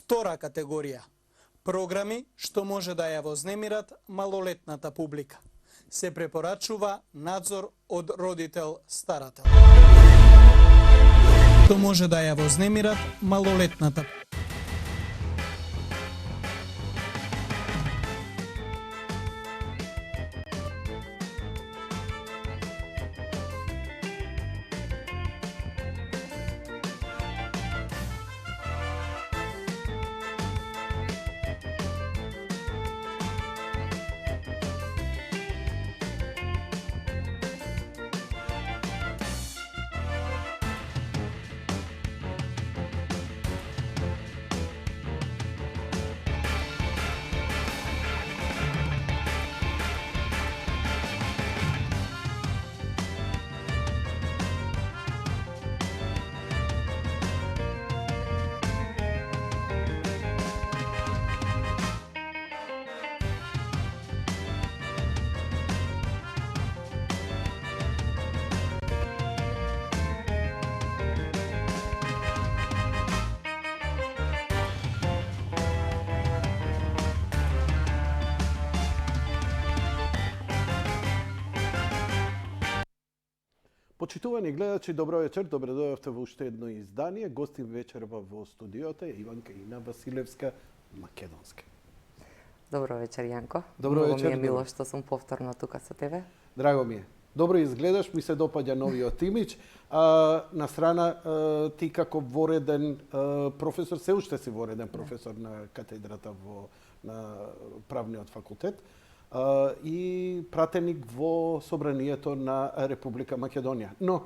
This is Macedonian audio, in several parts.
Втора категорија – програми што може да ја вознемират малолетната публика. Се препорачува надзор од родител-старател. Што може да ја вознемират малолетната Почитувани гледачи, добро вечер, добре дојавте во уште едно издание. Гостин вечерва во студиото е Иванка Ина Василевска, македонска. Добро вечер, Јанко. Добро Много вечер. ми е мило што сум повторно тука со тебе. Драго ми е. Добро изгледаш, ми се допаѓа новиот имидж. На страна ти како вореден професор, се уште си вореден професор на катедрата на правниот факултет и пратеник во собранието на Република Македонија. Но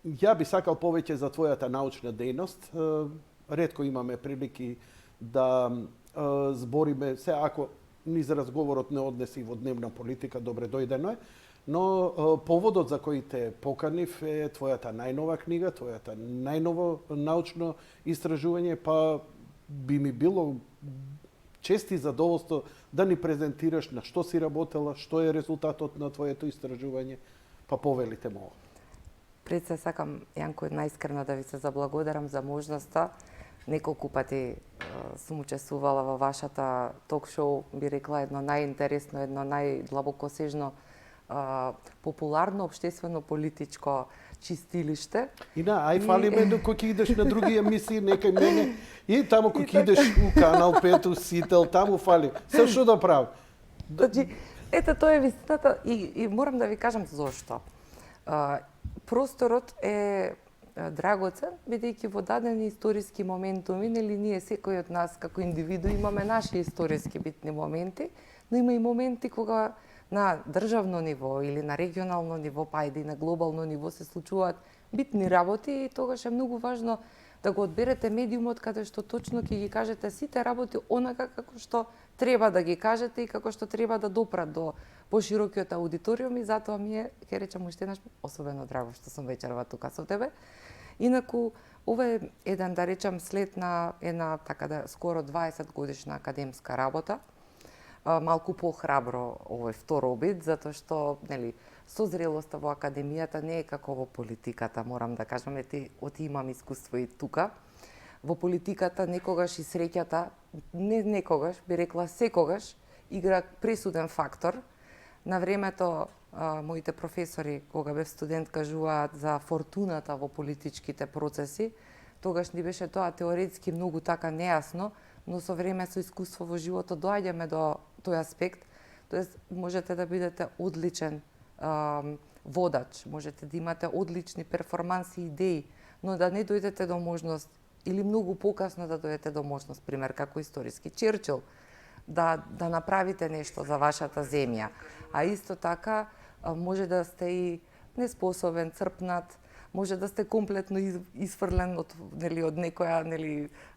ја би сакал повеќе за твојата научна дејност. Ретко имаме прилики да збориме, се ако низ разговорот не однеси во дневна политика, добре дојдено е, но поводот за кој те поканив е твојата најнова книга, твојата најново научно истражување, па би ми било чест и задоволство да ни презентираш на што си работела, што е резултатот на твоето истражување, па повелите му. Пред се сакам, Јанко, најискрено да ви се заблагодарам за можноста. Неколку пати сум учествувала во вашата ток-шоу, би рекла едно најинтересно, едно најдлабокосежно, популарно, обштествено-политичко чистилиште. Ај фали ме кога ќе идеш на други емисии, некај мене, и таму кога ќе идеш у Канал 5, Сител, таму фали. Се што да правам? Значи, ето тоа е вистината и морам да ви кажам зошто. Просторот е драгоцен, бидејќи во дадени историски моментуми, нели ние секој од нас како индивиду имаме наши историски битни моменти, но има и моменти кога на државно ниво или на регионално ниво, па и на глобално ниво се случуваат битни работи и тогаш е многу важно да го одберете медиумот каде што точно ќе ги кажете сите работи онака како што треба да ги кажете и како што треба да допрат до поширокиот аудиториум и затоа ми е, ќе речам уште еднаш, особено драго што сум вечерва тука со тебе. Инаку, ова е еден, да речам, след на една така скоро 20 годишна академска работа. Малку похрабро овој втор обид, затоа што, нели, созрелоста во академијата не е како во политиката, морам да кажам, оти имам искуство и тука. Во политиката некогаш и среќата, не некогаш, би рекла секогаш, игра пресуден фактор. На времето, моите професори, кога бев студент, кажуваат за фортуната во политичките процеси. Тогаш ни беше тоа теоретски многу така нејасно, но со време, со искуство во животот, доаѓаме до тој аспект. Тоест, можете да бидете одличен водач, можете да имате одлични перформанси и идеи, но да не дојдете до можност, или многу покасно да дојдете до можност, пример, како историски Черчил, да направите нешто за вашата земја. А исто така, може да сте и неспособен, црпнат, може да сте комплетно изфрлен од некоја,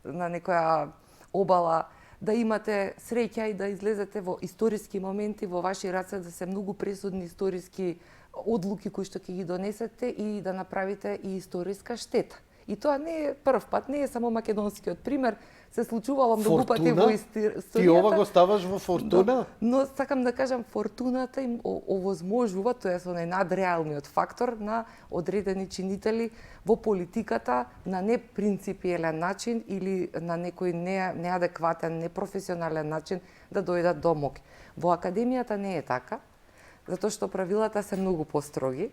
на некоја обала, да имате среќа и да излезете во историски моменти во ваши раце, да се многу пресудни историски одлуки кои што ќе ги донесете и да направите и историска штета. И тоа не е прв пат, не е само македонскиот пример, се случувало многу пати Фортуна? во историјата. Ти ова го ставаш во Фортуна? Но сакам да кажам, фортуната им овозможува, тоа е онај надреалниот фактор на одредени чинители во политиката на непринципиелен начин или на некој неадекватен, непрофесионален начин да дојдат до моќ. Во академијата не е така, затоа што правилата се многу построги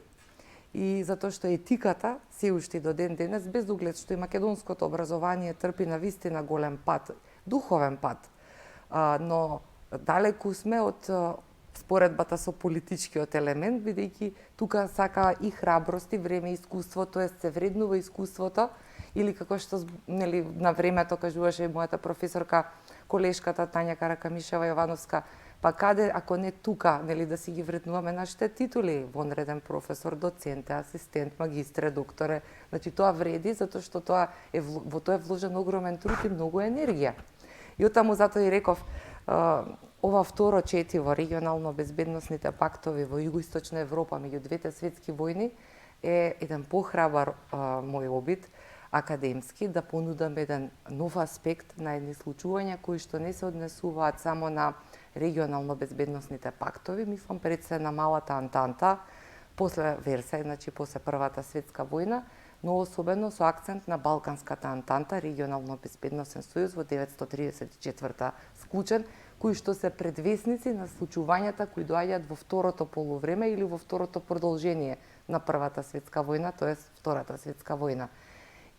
и затоа што етиката се уште до ден денес, без оглед што и македонското образование трпи на вистина голем пат, духовен пат, но далеку сме од споредбата со политичкиот елемент, бидејќи тука сака и храброст, и време, и искуство, тоест се вреднува искуството, или како што нели на времето кажуваше и мојата професорка, колешката Тања Каракамишева Јовановска, па каде ако не тука, нели да си ги вреднуваме нашите титули, вонреден професор, доцент, асистент, магистре, докторе, значи тоа вреди затоа што тоа е во тоа е вложен огромен труд и многу енергија. И оттаму затоа и реков, ова второ четиво регионално безбедносните пактови во југоисточна Европа меѓу двете светски војни е еден похрабар мој обид академски да понудам еден нов аспект на едни случувања кои што не се однесуваат само на регионално безбедносните пактови, мислам пред се на Малата Антанта, после Версај, значи после Првата светска војна, но особено со акцент на Балканската Антанта, регионално безбедносен сојуз во 934 склучен, кои што се предвесници на случувањата кои доаѓаат во второто полувреме или во второто продолжение на Првата светска војна, тоест Втората светска војна.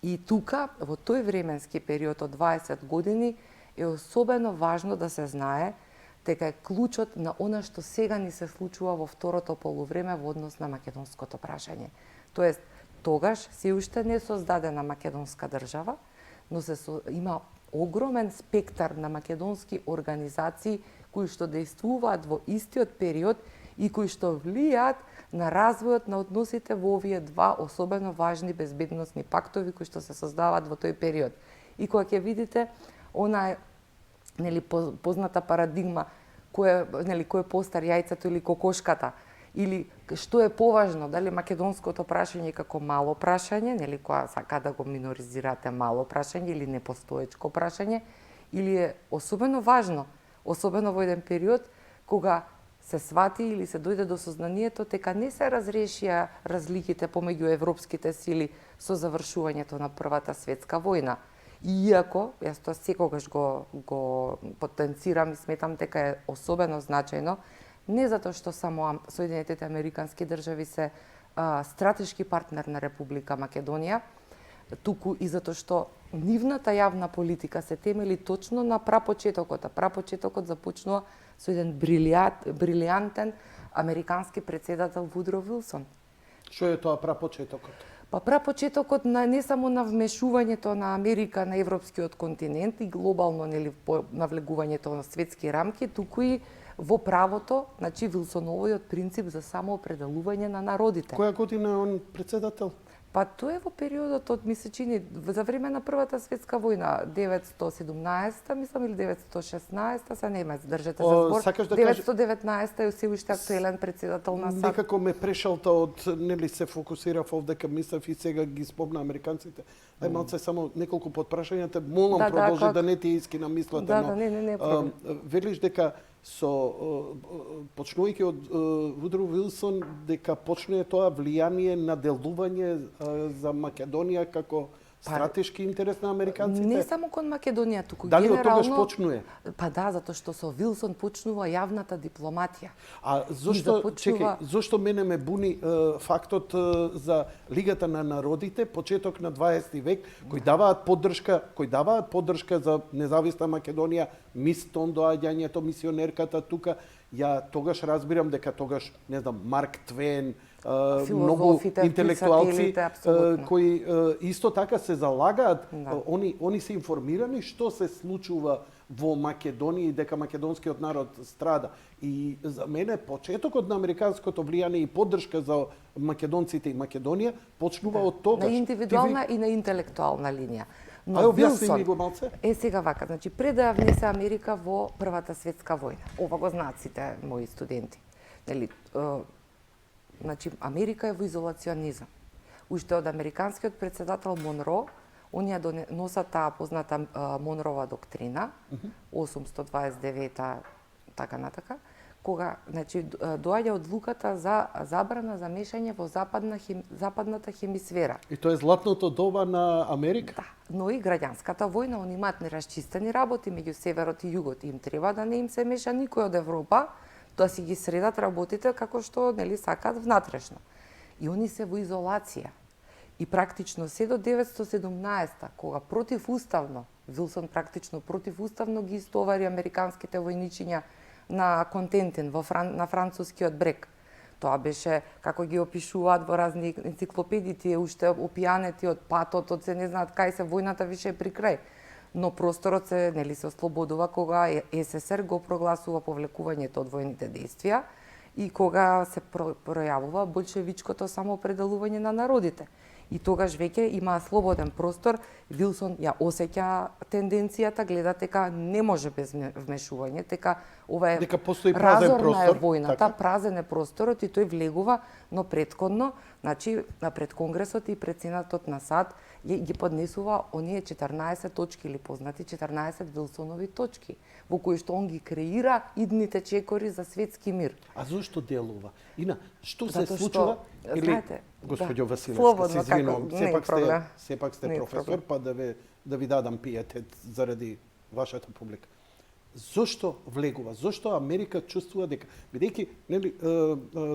И тука, во тој временски период од 20 години, е особено важно да се знае дека е клучот на она што сега ни се случува во второто полувреме во однос на македонското прашање. Тоест, тогаш се уште не е создадена македонска држава, но има огромен спектар на македонски организации кои што действуваат во истиот период и кои што влијаат на развојот на односите во овие два особено важни безбедносни пактови кои што се создаваат во тој период. И кога ќе видите она нели позната парадигма кој е постар, јајцето или кокошката, или што е поважно, дали македонското прашање како мало прашање, нели кога сака да го миноризирате мало прашање или непостоечко прашање, или е особено важно, особено во еден период кога се свати или се дојде до сознанието дека не се разрешија разликите помеѓу европските сили со завршувањето на Првата светска војна. Иако, јас тоа секогаш го потенцирам и сметам дека е особено значајно, не затоа што само Соединетите Американски држави се стратешки партнер на Република Македонија, туку и затоа што нивната јавна политика се темели точно на прапочетокот, а прапочетокот започнува со еден брилијантен американски председател Вудро Вилсон. Што е тоа прапочетокот? Па прапочетокот не само на вмешувањето на Америка на европскиот континент и глобално нели навлегувањето на светски рамки, туку и во правото, значи Вилсоновиот принцип за самоопределување на народите. Која година е он председател? Па тоа е во периодот од, ми се чини, за време на Првата светска војна, 917, мислам, или 916, се не ме држете за збор. 919 е се уште актуелен председател на САД. Некако ме прешалта од, нели се фокусирав овдека, мислев и сега ги спомна американците. Ај малце само неколку подпрашањата, молам продолжи да не ти искина мислата, но не проблем. Велиш дека почнувајќи од Вудро Вилсон, дека почне тоа влијание на делување за Македонија како стратешки интерес на американците? Не само кон Македонија, туку дали генерално... Дали од тогаш почнуе? Па да, затоа што со Вилсон почнува јавната дипломатија. А зошто мене ме буни фактот за Лигата на народите, почеток на 20 век, кои даваат поддршка за независна Македонија, мистон доаѓањето, мисионерката тука, ја тогаш разбирам дека тогаш, не знам, Марк Твен, многу интелектуалци кои исто така се залагаат, они се информирани што се случува во Македонија и дека македонскиот народ страда. И за мене почетокот на американското влијание и поддршка за македонците и Македонија почнува од тогаш. На индивидуална и на интелектуална линија. Но објасни ми го малце. Сега вака, значи пред да ја внесе Америка во Првата светска војна. Ова го знаат сите мои студенти. Нели, значи Америка е во изолационизам. уште од американскиот председател Монро, оние носат таа позната Монрова доктрина, 829 така натака, кога значи доаѓа одлуката за забрана за мешање во западната хемисфера. И тоа е златното доба на Америка? Да, но и граѓанската војна, они имаат нерасчистени работи меѓу северот и југот. Им треба да не им се меша никој од Европа, да си ги средат работите како што нели сакаат внатрешно. И они се во изолација. И практично се до 917 кога противуставно, Вилсон практично противуставно ги истовари американските војничиња на Контентин, на францускиот брег. Тоа беше, како ги опишуваат во разни енциклопедии, тие уште опијанети од патот, од се не знаат кај се, војната више е при крај. Но просторот се, нели, се ослободува кога СССР го прогласува повлекувањето од војните дејствија и кога се пројавува болшевичкото самоопределување на народите. И тогаш веќе има слободен простор, Вилсон ја осеќа тенденцијата, гледа дека не може без вмешување, дека ова е дека постои празен разорна простор, е војната, така? празен е просторот и тој влегува, но претходно, значи пред Конгресот и пред Сенатот на САД ги поднесува оние 14 точки или познати 14 Вилсонови точки, во кои што он ги креира идните чекори за светски мир. А зошто делува? Ина, што се Затоа што, случува? Или, знаете, Госпоѓо да, Василевска, слободно, се извинувам, како, не е сепак сте Не е професор, проблем. па да ви дадам пиетет заради вашата публика. Зошто влегува? Зошто Америка чувствува дека, бидејќи нели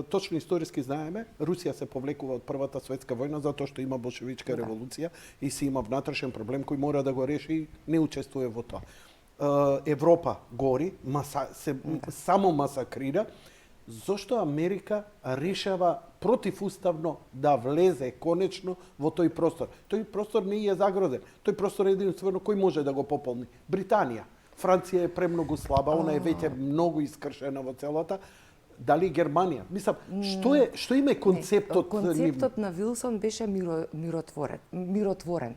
точно историски знаеме, Русија се повлекува од Првата светска војна затоа што има болшевичка револуција и си има внатрешен проблем кој мора да го реши и не учествува во тоа. Европа гори, само масакрира. Зошто Америка решава противуставно да влезе конечно во тој простор? Тој простор не е загрозен. Тој простор е единствено кој може да го пополни? Британија. Франција е премногу слаба, она е веќе многу искршена во целата. Дали Германија? Мислам, што име концептот? Концептот на Вилсон беше миротворен.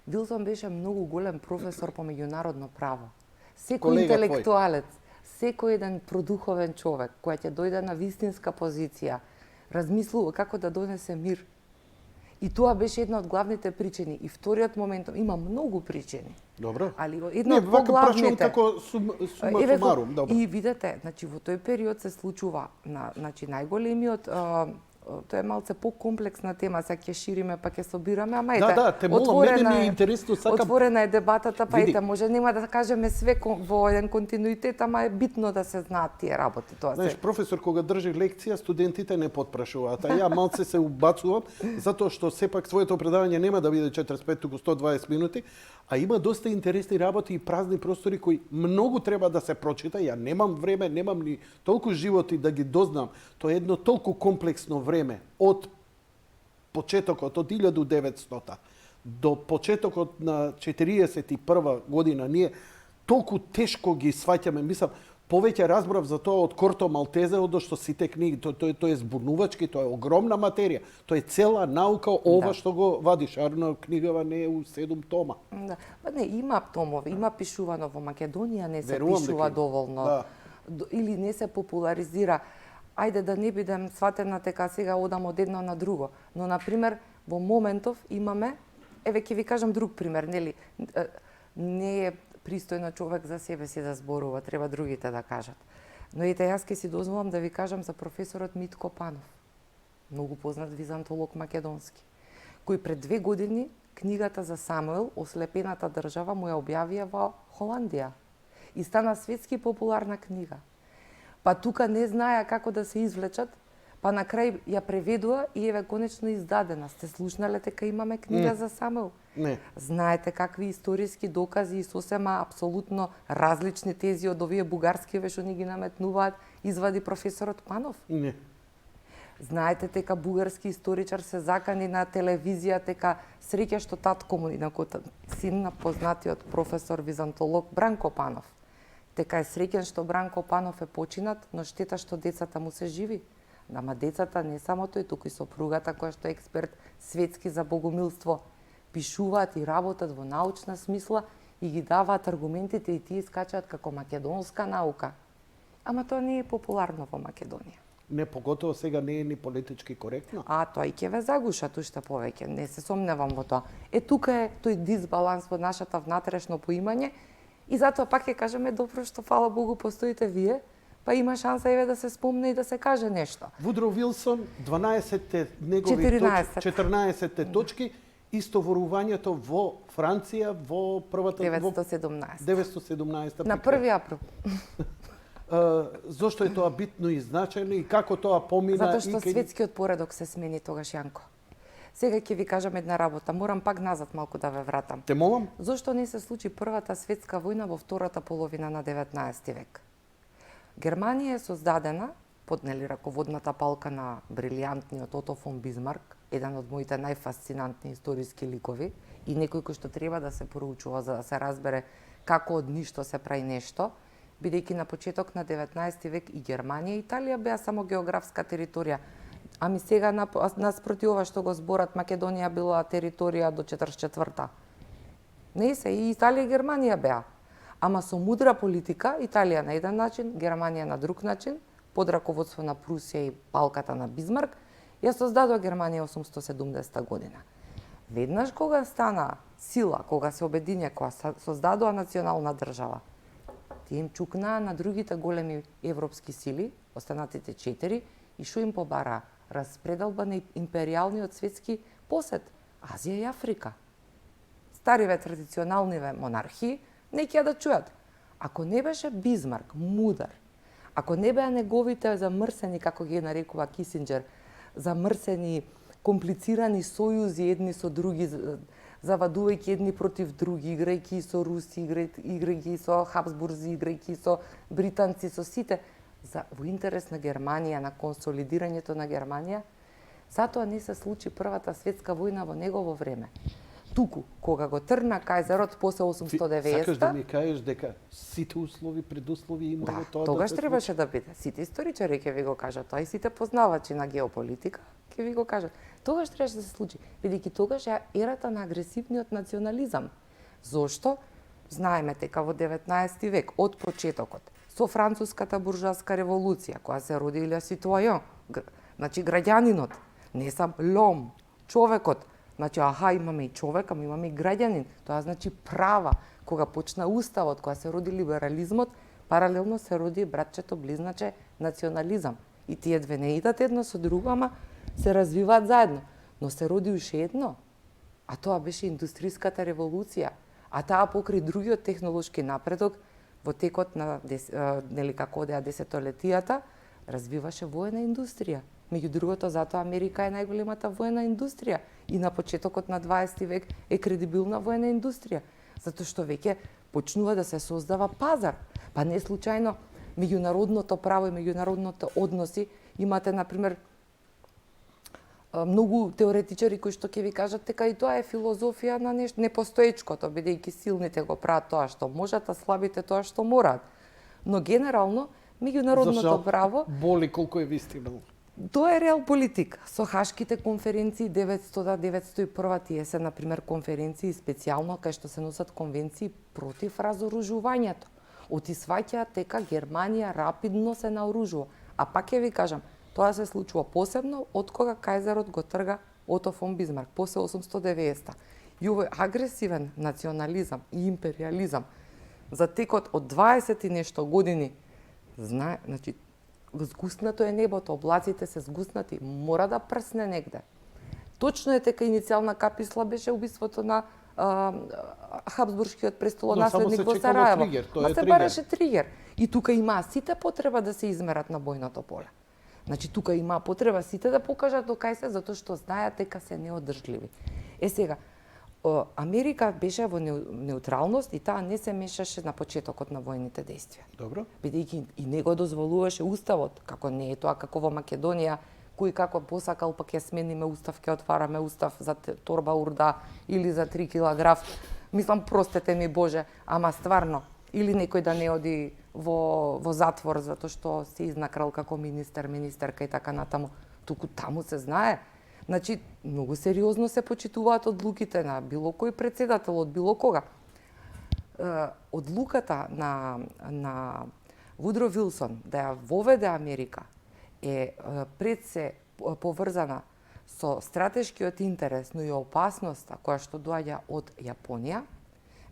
Вилсон беше многу голем професор по меѓународно право. Секој Колега интелектуалец, секој еден продуховен човек кој ќе дојде на вистинска позиција, размислува како да донесе мир. И тоа беше една од главните причини. И вториот момент, има многу причини. Добро. Али една Не, од вака прашувам поглавните. како сума сумарум, добро. И видете, значи во тој период се случува значи најголемиот тоа е малце покомплексна тема, сега ќе шириме па ќе собираме, ама ете. Да, те молам, мене ми е интересно, сакам. Отворена е дебатата, па Види. ете, може нема да кажеме све во еден континуитет, ама е битно да се знаат тие работи, тоа Знаеш, се. професор кога држи лекција, студентите не потпрашуваат, а ја малце се убацувам, затоа што сепак своето предавање нема да биде 45, туку 120 минути, а има доста интересни работи и празни простори кои многу треба да се прочита. Ја немам време, немам ни толку животи да ги дознам. Тоа е едно толку комплексно време од почетокот од 1900 до почетокот на 41 година. Ние толку тешко ги сваќаме, мислам, повеќе разбрав за тоа од Корто Малтезе, од што сите книги, тој е збунувачки, тоа е огромна материја. Тоа е цела наука ова Да. што го вадиш, арно книгава не е у 7 тома. Да. Па не, има томови, има пишувано во Македонија, не се Верувам дека пишува има. доволно. Да. Или не се популаризира. Ајде да не бидем сватена дека сега одам од едно на друго. Но, например, во моментов имаме, еве ќе ви кажам друг пример, нели, не е пристојно човек за себе си да зборува, треба другите да кажат. Но ете, јас ќе си дозволам да ви кажам за професорот Митко Панов, многу познат византолог македонски, кој пред 2 години книгата за Самуел, Ослепената држава, му ја објавија во Холандија. И стана светски популарна книга. Па тука не знаеа како да се извлечат, па на крај ја преведува и еве конечно издадена. Сте слушнале дека имаме книга за Самуел? Не. Знаете какви историски докази и сосема апсолутно различни тези од овие бугарски што ни ги наметнуваат, извади професорот Панов? Не. Знаете дека бугарски историчар се закани на телевизија дека среќа што татко му, инакото син на познатиот професор византолог Бранко Панов. Дека е среќен што Бранко Панов е починат, но штета што децата му се живи. Ама децата не само тој, туку и сопругата која што е експерт светски за богомилство, пишуваат и работат во научна смисла и ги даваат аргументите и тие искачаат како македонска наука. Ама тоа не е популарно во Македонија. не поготово сега не е ни политички коректно. А тој ќе ве загуша уште повеќе, не се сомневам во тоа. Тука е тој дисбаланс во нашата внатрешно поимање и затоа пак ќе кажеме добро што фала Богу постоите вие, па има шанса еве да се спомне и да се каже нешто. Вудро Вилсон, 12-те негови 14 точки, истоворувањето во Франција во првата 917 на 1 април. Зошто е тоа битно и значајно и како тоа помина? Затоа што светскиот поредок се смени тогаш, Јанко. Сега ќе ви кажам една работа, морам пак назад малку да ве вратам. Те молам? Зошто не се случи првата светска војна во втората половина на 19 век? Германија е создадена под раководната палка на брилијантниот Ото фон Бисмарк, еден од моите најфасцинантни историски ликови и некој кој што треба да се проучува за да се разбере како од ништо се прави нешто, бидејќи на почеток на 19 век и Германија и Италија беа само географска територија. Ами сега наспроти ова што го зборат, Македонија била територија до 44-та. Не се, и Италија и Германија беа. Ама со мудра политика, Италија на еден начин, Германија на друг начин, под раководство на Прусија и палката на Бисмарк, ја создадоа Германија 870 година. Веднаш кога стана сила, кога се обединија, кога создадоа национална држава, тие им чукнаа на другите големи европски сили, останатите 4, и што им побараа? Распределба на империјалниот светски посет, Азија и Африка. Стариве традиционалниве монархии не ќе да чујат. Ако не беше Бисмарк мудар, ако не беа неговите замрсени, како ги нарекува Кисинџер, замрсени, комплицирани сојузи едни со други, завадувајќи едни против други, играјќи со руси, играјќи со Хабсбурзи, играјќи со британци, со сите, во интерес на Германија, на консолидирањето на Германија, затоа не се случи првата светска војна во негово време. Туку, кога го трна кајзерот после 890... Сакаш да ми кажеш дека сите услови, предуслови имало тоа тогаш да се требаше да биде. Сите историчари ќе ви го кажат тоа и сите познавачи на геополитика ќе ви го кажат. Тогаш требаше да се случи, бидејќи тогаш е ерата на агресивниот национализам. Зошто? Знаеме дека во 19 век, од почетокот, со француската буржуазска револуција, која се роди Илја Ситуајон, значи граѓанинот, не сам лом, човекот, значи, имаме и човек, ама имаме и граѓанин. Тоа значи права. Кога почна уставот, кога се роди либерализмот, паралелно се роди братчето близначе национализам. И тие две не идат едно со друго, ама се развиваат заедно. Но се роди уште едно, а тоа беше индустријската револуција. А таа покри другиот технолошки напредок, во текот на како одеа десетолетијата, развиваше воена индустрија. Меѓу другото, затоа Америка е најголемата воена индустрија и на почетокот на 20 век е кредибилна воена индустрија, затоа што веќе почнува да се создава пазар. Па не случајно меѓународното право и меѓународните односи имате, например, многу теоретичари кои што ќе ви кажат дека и тоа е филозофија на нешто непостоечкото, бидејќи силните го прават тоа што можат, а слабите тоа што мораат. Но генерално меѓународното право боли колку е вистина. Тоа е реал политика. Со хашките конференции 900-901 тие се, например, конференции специјално кај што се носат конвенции против разоружувањето. Оти сваќаат дека Германија рапидно се наоружува. А пак ќе ви кажам, тоа се случува посебно од кога кајзерот го трга Ото фон Бисмарк после 890-та. И овој агресивен национализам и империализам за текот од 20 и нешто години, значи, згуснато е небото, облаците се згуснати, мора да прсне негде. Точно е дека иницијална каписла беше убиството на Хабсбуршкиот престолонаследник во Сараево. Ма се бараше тригер. И тука има сите потреба да се измерат на бојното поле. Значи, тука има потреба сите да покажат до кај се, затоа што знаат дека се неодржливи. Сега, Америка беше во неутралност и таа не се мешаше на почетокот на војните дејствија. Добро. Бидејќи и него дозволуваше уставот, како не е тоа како во Македонија, кој како посакал па ќе смениме устав, ќе отвараме устав за торба урда или за 3 килограф. Мислам, простете ми Боже, ама стварно, или некој да не оди во затвор затоа што се изнакрал како министерка и така натаму. Туку таму се знае. Значи, многу сериозно се почитуваат одлуките на било кој председател од било кога. Одлуката на Вудро Вилсон да ја воведе Америка пред се поврзана со стратешкиот интерес, но и опасноста која што доаѓа од Јапонија,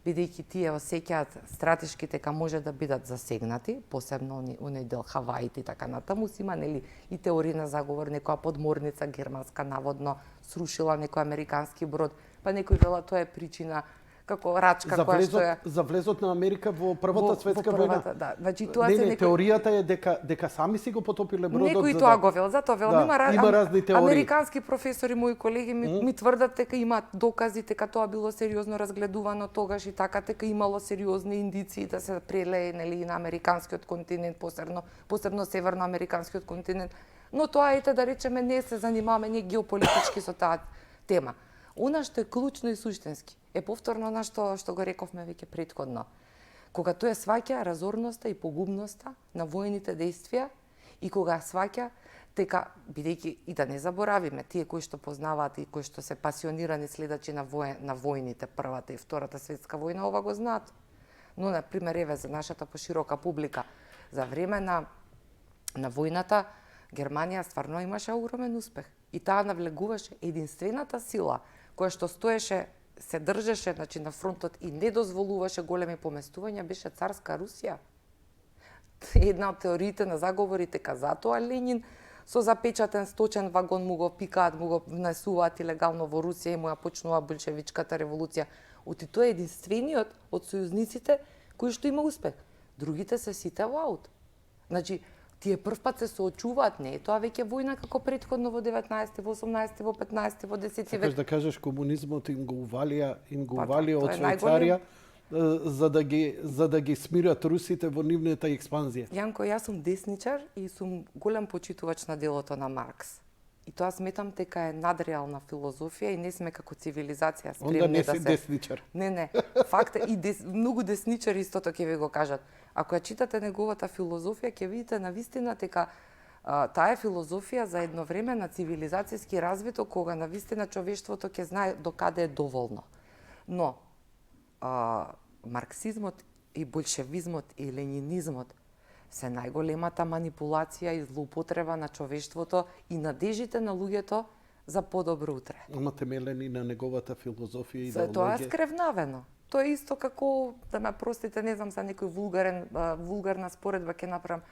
бидејќи тие осеќаат стратешки дека може да бидат засегнати, посебно оној дел Хаваите и така натаму, си има нели и теорија на заговор, некоја подморница германска наводно срушила некој американски брод, па некој вела тоа е причина како рачка која што е За влезот на Америка во Првата светска војна. Да, значи тоа Не, се не, теоријата е дека сами си го потопиле бродот. некој за тоа го вел, затоа вел, Да, има разни теории. американски професори, мои колеги ми тврдат дека имаат докази дека тоа било сериозно разгледувано тогаш и така дека имало сериозни индиции да се прелее нели на американскиот континент, посебно северноамериканскиот континент, но тоа ете да речеме не се занимаваме ние геополитички со таа тема. Она што е клучно и суштински е повторно на што го рековме веќе претходно. Кога тој сваќа разорноста и погубноста на војните действија и кога сваќа дека, бидејќи и да не заборавиме, тие кои што познаваат и кои што се пасионирани следачи на војните, Првата и Втората светска војна, ова го знаат. Но, на пример, еве за нашата поширока публика, за време на војната, Германија стварно имаше огромен успех. И таа навлегуваше единствената сила која што стоеше, се држеше значи, на фронтот и не дозволуваше големи поместувања, беше царска Русија. Една од теориите на заговорите дека затоа Ленин со запечатен сточен вагон му го пикаат, му го внесуваат илегално во Русија и му ја почнува большевичката револуција. Оти тој е единствениот од сојузниците кој што има успех. Другите се сите во аут. Значи, тие првпат се соочуваат, не е тоа веќе војна како претходно во 19, во 18, во 15, во 10 век. Сакаш да кажеш комунизмот им го увалија тоа од е Швајцарија за да ги смират русите во нивната експанзија. Јанко, јас сум десничар и сум голем почитувач на делото на Маркс. И тоа сметам дека е надреална филозофија и не сме како цивилизација спремни Онда не да си се... десничар. Не, факт е и многу десничари истото ќе ви го кажат. Ако ја читате неговата филозофија, ќе видите навистина дека таа е филозофија за едно време на цивилизацијски развиток, кога навистина човештвото ќе знае до каде е доволно. Но марксизмот и большевизмот и ленинизмот се најголемата манипулација и злоупотреба на човештвото и надежите на луѓето за подобро утре. Ама темелени на неговата филозофија и Тоа е идеологија. скревнавено. Тоа е исто како, да ме простите, не знам, за некој вулгарна споредба ќе направам,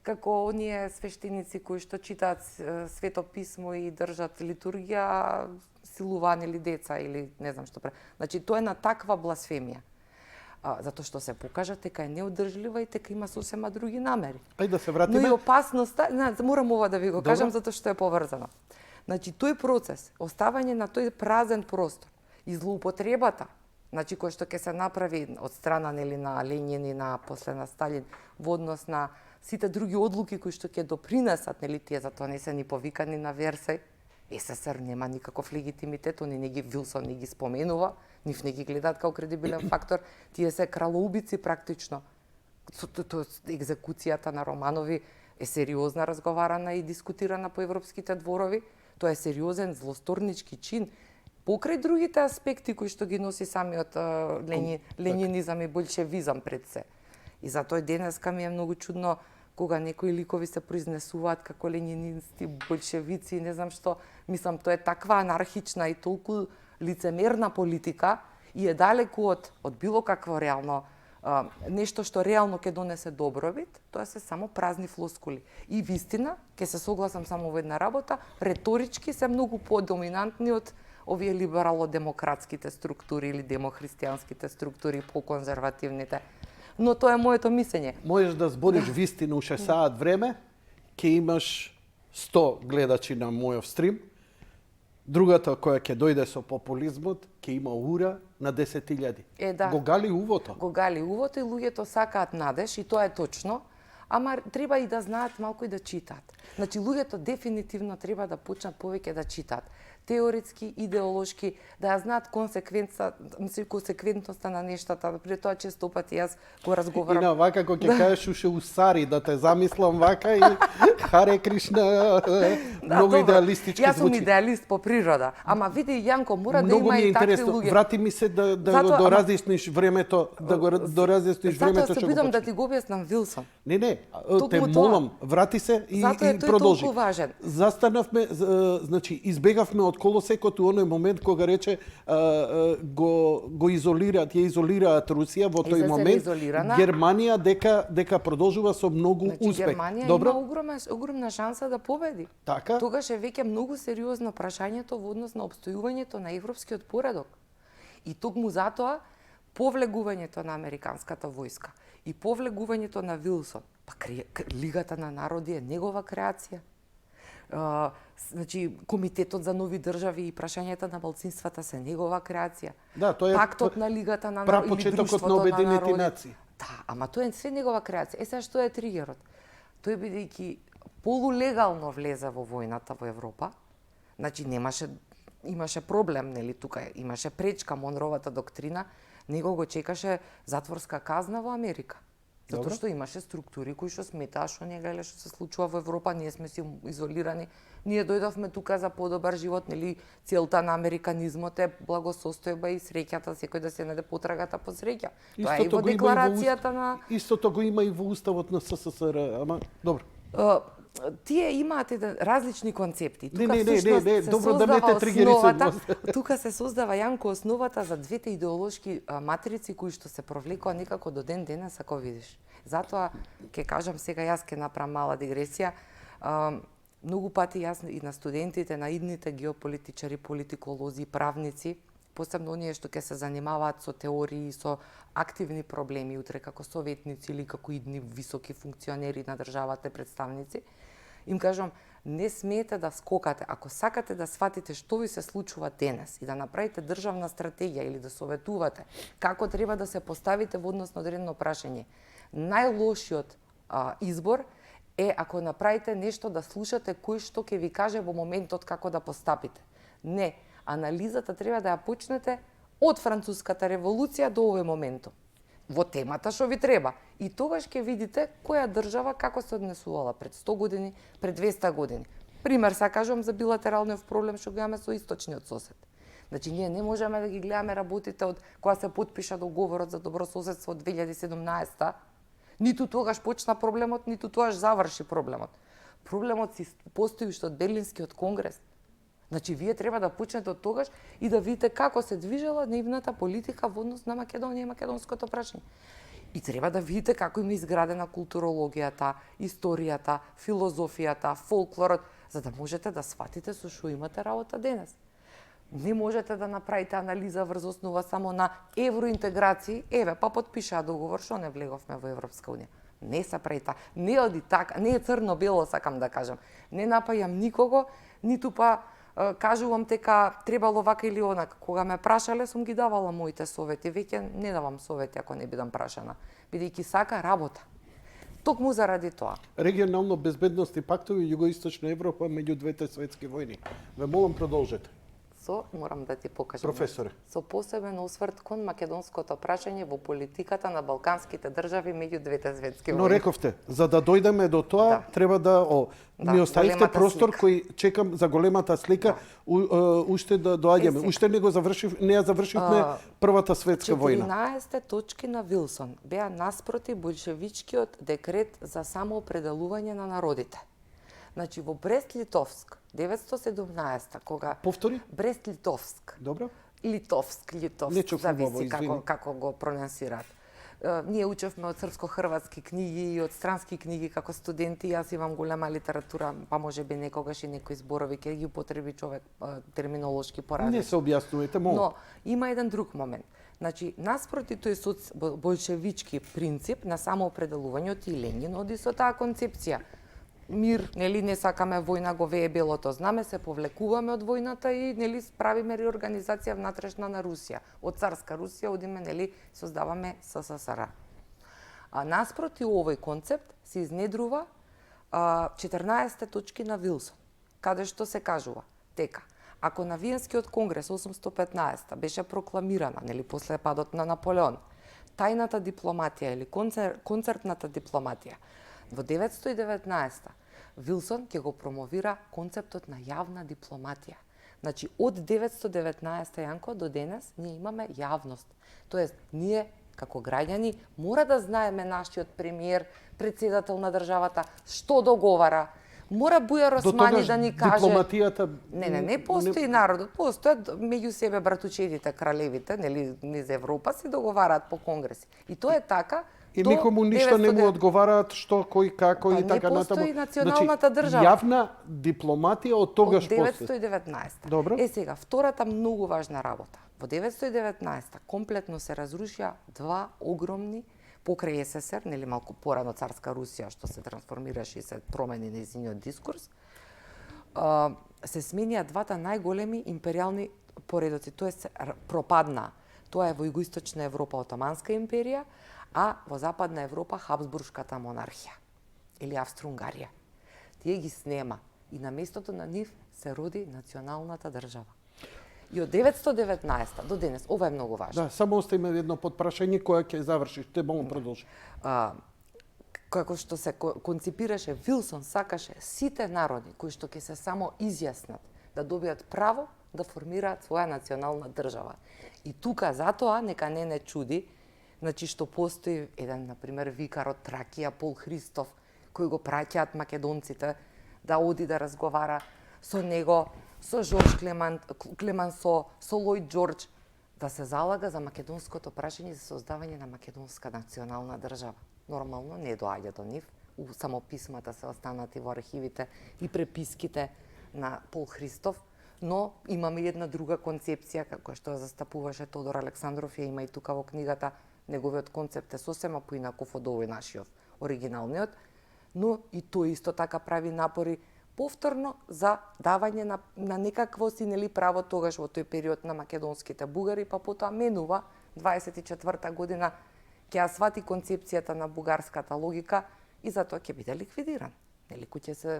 како оние свештеници кои што читаат свето писмо и држат литургија, силувани или деца или не знам што пре. Значи, тоа е на таква бласфемија. Затоа што се покажа дека е неодржлива и дека има сосема други намери. Ајде да се Но вратиме. и опасноста, морам ова да ви го кажам Добро. затоа што е поврзано. Значи, тој процес, оставање на тој празен простор и злоупотребата, значи кој што ќе се направи од страна нели на Ленин и на после на Сталин во однос на сите други одлуки кои што ќе допринесат, нели тие затоа не се ни повикани на Версај. СССР нема никаков легитимитет, они не ги Вилсон не ги споменува, нив не ги гледаат како кредибилен фактор, тие се кралоубици практично. Екзекуцијата на Романови е сериозна разговарана и дискутирана по европските дворови, тоа е сериозен злосторнички чин, покрај другите аспекти кои што ги носи самиот ленинизам и большевизам пред се. И затоа денеска ми е многу чудно кога некои ликови се произнесуваат како ленинисти, большевици, не знам што, мислам, тоа е таква анархична и толку лицемерна политика и е далеку од било какво реално нешто што реално ќе донесе добробит, тоа се само празни флоскули. И вистина, ќе се согласам само во една работа, реторички се многу подоминантни од овие либерало-демократските структури или демохристијанските структури, по-конзервативните. Но тоа е моето мислење. Можеш да збориш вистина у 6 саат време, ќе имаш 100 гледачи на мојов стрим. Другата која ќе дојде со популизмот, ќе има ура на 10.000. Да. Го гали увото. Го гали увото и луѓето сакаат надеж и тоа е точно, ама треба и да знаат малку и да читаат. Значи луѓето дефинитивно треба да почнат повеќе да читаат. теоретски, идеолошки, да ја знаат консеквентноста на нештата. При тоа често пати јас го И разговарам. на вака, кога ќе кажеш уште усари, да те замислам вака и Харе Кришна, многу добро. идеалистички Јас сум звучи. идеалист по природа, ама види Јанко, мора да Многу има ми е и такви интересно. луѓе. Врати ми се да го Затоа, ама- доразјасниш времето, да го доразјасниш Затоа времето се што го обидам да почна. ти го објаснам Вилсон. Не, Токму те тоа. молам, врати се и, Затоа е и тој продолжи. толку важен. Застанавме, значи, избегавме од колосекот у оној момент кога рече го изолираат, ја изолираат Русија во тој СССР момент. изолирана. Германија дека продолжува со многу Значи, успех. Германија Добро? има огромна шанса да победи. Така? Тогаш е веќе многу сериозно прашањето во однос на обстојувањето на европскиот поредок. И токму затоа повлегувањето на американската војска и повлегувањето на Вилсон, па Лигата на народи е негова креација. Значи, Комитетот за нови држави и прашањата на малцинствата се негова креација. Да, тоа е Пактот на Лигата на народи или прапочетокот Друштвото на на Обединети народи. нации. Да, ама тоа е све негова креација. Сега што е тригерот? Тој бидејќи полулегално влезе во војната во Европа, значи имаше проблем, нели, тука имаше пречка Монровата доктрина, него го чекаше затворска казна во Америка. Затоа Добро. што имаше структури кои што сметаа што не гледа што се случува во Европа, ние сме си изолирани. Ние дојдовме тука за подобар живот, нели, целта на американизмот е благосостојба и среќата, секој да се најде потрагата по среќа. Тоа е и Истото во го има декларацијата на Истото го има и во уставот на СССР, ама добро. тие имаат различни концепти. Не, Тука не, всушност не, се добро да не те создава тригери со основата- вас. Тука се создава, Јанко, основата за двете идеолошки матрици кои што се провлекоа некако до ден денес, ако видиш. Затоа, ќе кажам сега, јас ќе направам мала дигресија, многу пати јас и на студентите, на идните геополитичари, политиколози, правници, посебно оние што ќе се занимаваат со теории, со активни проблеми утре како советници или како идни високи функционери на државата, представници, им кажам, не смеете да скокате. Ако сакате да сватите што ви се случува денес и да направите државна стратегија или да советувате како треба да се поставите во однос на одредено прашање, најлошиот избор е ако направите нешто да слушате кој што ќе ви каже во моментот како да постапите. Не, анализата треба да ја почнете од Француската револуција до овој моментот. Во темата што ви треба. И тогаш ќе видите која држава како се однесувала пред 100 години, пред 200 години. Пример, са кажам за билатералниот проблем што го имаме со источниот сосед. Значи, ние не можеме да ги гледаме работите од кога се потпиша договорот за добрососедство од 2017, ниту тогаш почна проблемот, ниту тогаш заврши проблемот. Проблемот си постои уште од Берлинскиот конгрес. Значи, вие треба да почнете од тогаш и да видите како се движела нивната политика во однос на Македонија и македонското прашање. И треба да видите како има изградена културологијата, историјата, филозофијата, фолклорот, за да можете да сватите со што имате работа денес. Не можете да направите анализа врз основа само на евроинтеграција, еве, па потпишаа договор, што не влеговме во Европска унија. Не се прави така, не оди така, не е црно-бело, сакам да кажам. Не напајам никого, ниту па кажувам дека требало вака или онака. Кога ме прашале, сум ги давала моите совети. Веќе не давам совети ако не бидам прашана, бидејќи сака работа. Токму заради тоа. Регионално безбедност и пактови Југоисточна Европа меѓу двете светски војни. Ве молам продолжете. Морам да ти покажам. Професоре. Со посебен осврт кон македонското прашање во политиката на балканските држави меѓу двете светски Но војни. рековте, за да дојдеме до тоа, Да. треба да Да, ми оставивте големата простор слика. кој чекам за големата слика, уште да доаѓаме. сега. Уште не ја завршивме Првата светска војна. 14 точки на Вилсон беа наспроти большевичкиот декрет за самоопределување на народите. Значи, во Брест-Литовск, 917 кога... Повтори? Брест-Литовск. Добро? Литовск, Не чув убаво, зависи извини. како го прононсираат. Ние учевме од српско-хрватски книги и од странски книги како студенти. Јас имам голема литература, па може би некогаш и некои зборови ќе ги употреби човек терминолошки поразлични. Не се објаснувате, молам. Но има еден друг момент. Значи, наспроти тој болшевички принцип на самоопределување и Ленин оди со таа концепција. Мир, нели, не сакаме војна, го вее белото знаме, се повлекуваме од војната и нели правиме реорганизација внатрешна на Русија. Од царска Русија одиме, нели, создаваме СССР. А наспроти овој концепт се изнедрува 14 точки на Вилсон, каде што се кажува дека ако на Виенскиот конгрес 815 беше прокламирана, нели после падот на Наполеон, тајната дипломатија или концертната дипломатија, во 919 Вилсон ќе го промовира концептот на јавна дипломатија. Значи, од 919 Јанко до денес ние имаме јавност. Тоест, ние како граѓани мора да знаеме нашиот премиер, председател на државата, што договара. Мора Бујар Османи да ни каже... дипломатијата... Не постои народот, постојат меѓу себе братучедите, кралевите, нели, низ Европа си договараат по конгреси. И тоа е така. И никому ништо не му одговараат што, кој, како и така натаму. Не постои националната држава. Јавна дипломатија од тогаш постои. Од 919. Добро. Сега, втората многу важна работа. Во 919 комплетно се разрушија два огромни покрај СССР, нели малку порано царска Русија, што се трансформираше и се промени нејзиниот дискурс, се сменија двата најголеми империјални поредоци, тоест пропадна. Тоа е во југоисточна Европа Отоманска империја, а во Западна Европа Хабсбуршката монархија или Австро-Унгарија. Тие ги снема и на местото на нив се роди националната држава. И од 919 до денес, ова е многу важно. Да, само оставиме едно подпрашање кое ќе завршиш, те бому продолжи. Како што се конципираше, Вилсон сакаше сите народи кои што ќе се само изјаснат да добијат право да формираат своја национална држава. И тука затоа нека не чуди, значи што постои еден, например, викар од Тракија, Пол Христов, кој го праќаат македонците да оди да разговара со него, со Жорж Клемансо, со Лојд Џорџ, да се залага за македонското прашање за создавање на македонска национална држава. Нормално не доаѓа до нив, само писмата се останати во архивите и преписките на Пол Христов, но имаме една друга концепција, како што застапуваше Тодор Александров, ја има и тука во книгата. Неговиот концепт е сосема поинаков од овој нашиот, оригиналниот, но и тој исто така прави напори повторно за давање на некакво си, нели, право тогаш во тој период на македонските бугари, па потоа менува 24-та година ќе ја свати концепцијата на бугарската логика и затоа ќе биде ликвидиран. Нели, кој ќе се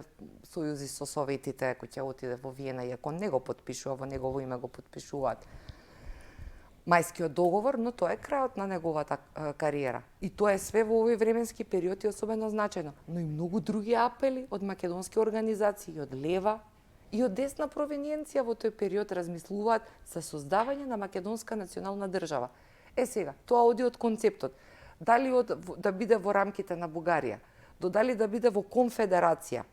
сојузи со советите, кој ќе отиде во Виена, иако не го потпишува, во негово име го потпишуваат Мајскиот договор, но тоа е крајот на неговата кариера. И тоа е све во овој временски период и особено значајно. Но и многу други апели од македонски организации, од лева и од десна провениенција во тој период размислуваат за создавање на македонска национална држава. Сега, тоа оди од концептот. Дали да биде во рамките на Бугарија, дали да биде во конфедерација,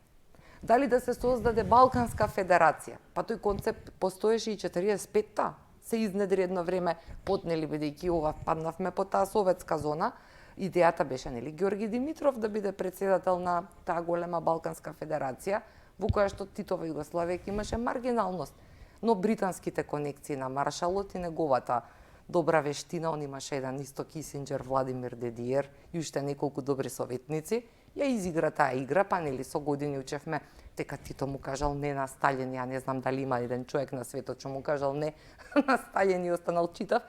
дали да се создаде Балканска федерација. Па тој концепт постоеше и 45-та. Се изнедри едно време, потнели бидејќи ова паднавме по таа советска зона, идејата беше, нели, Ѓорги Димитров да биде председател на таа голема Балканска федерација, во која што Титова Југославија имаше маргиналност. Но британските конекции на Маршалот и неговата добра вештина, он имаше еден исто Кисинџер, Владимир Дедиер и уште неколку добри советници, ја изигра таа игра, па нели со години учевме дека Тито му кажал не на Сталин, ја не знам дали има еден човек на светот што му кажал не на Сталин и останал читав.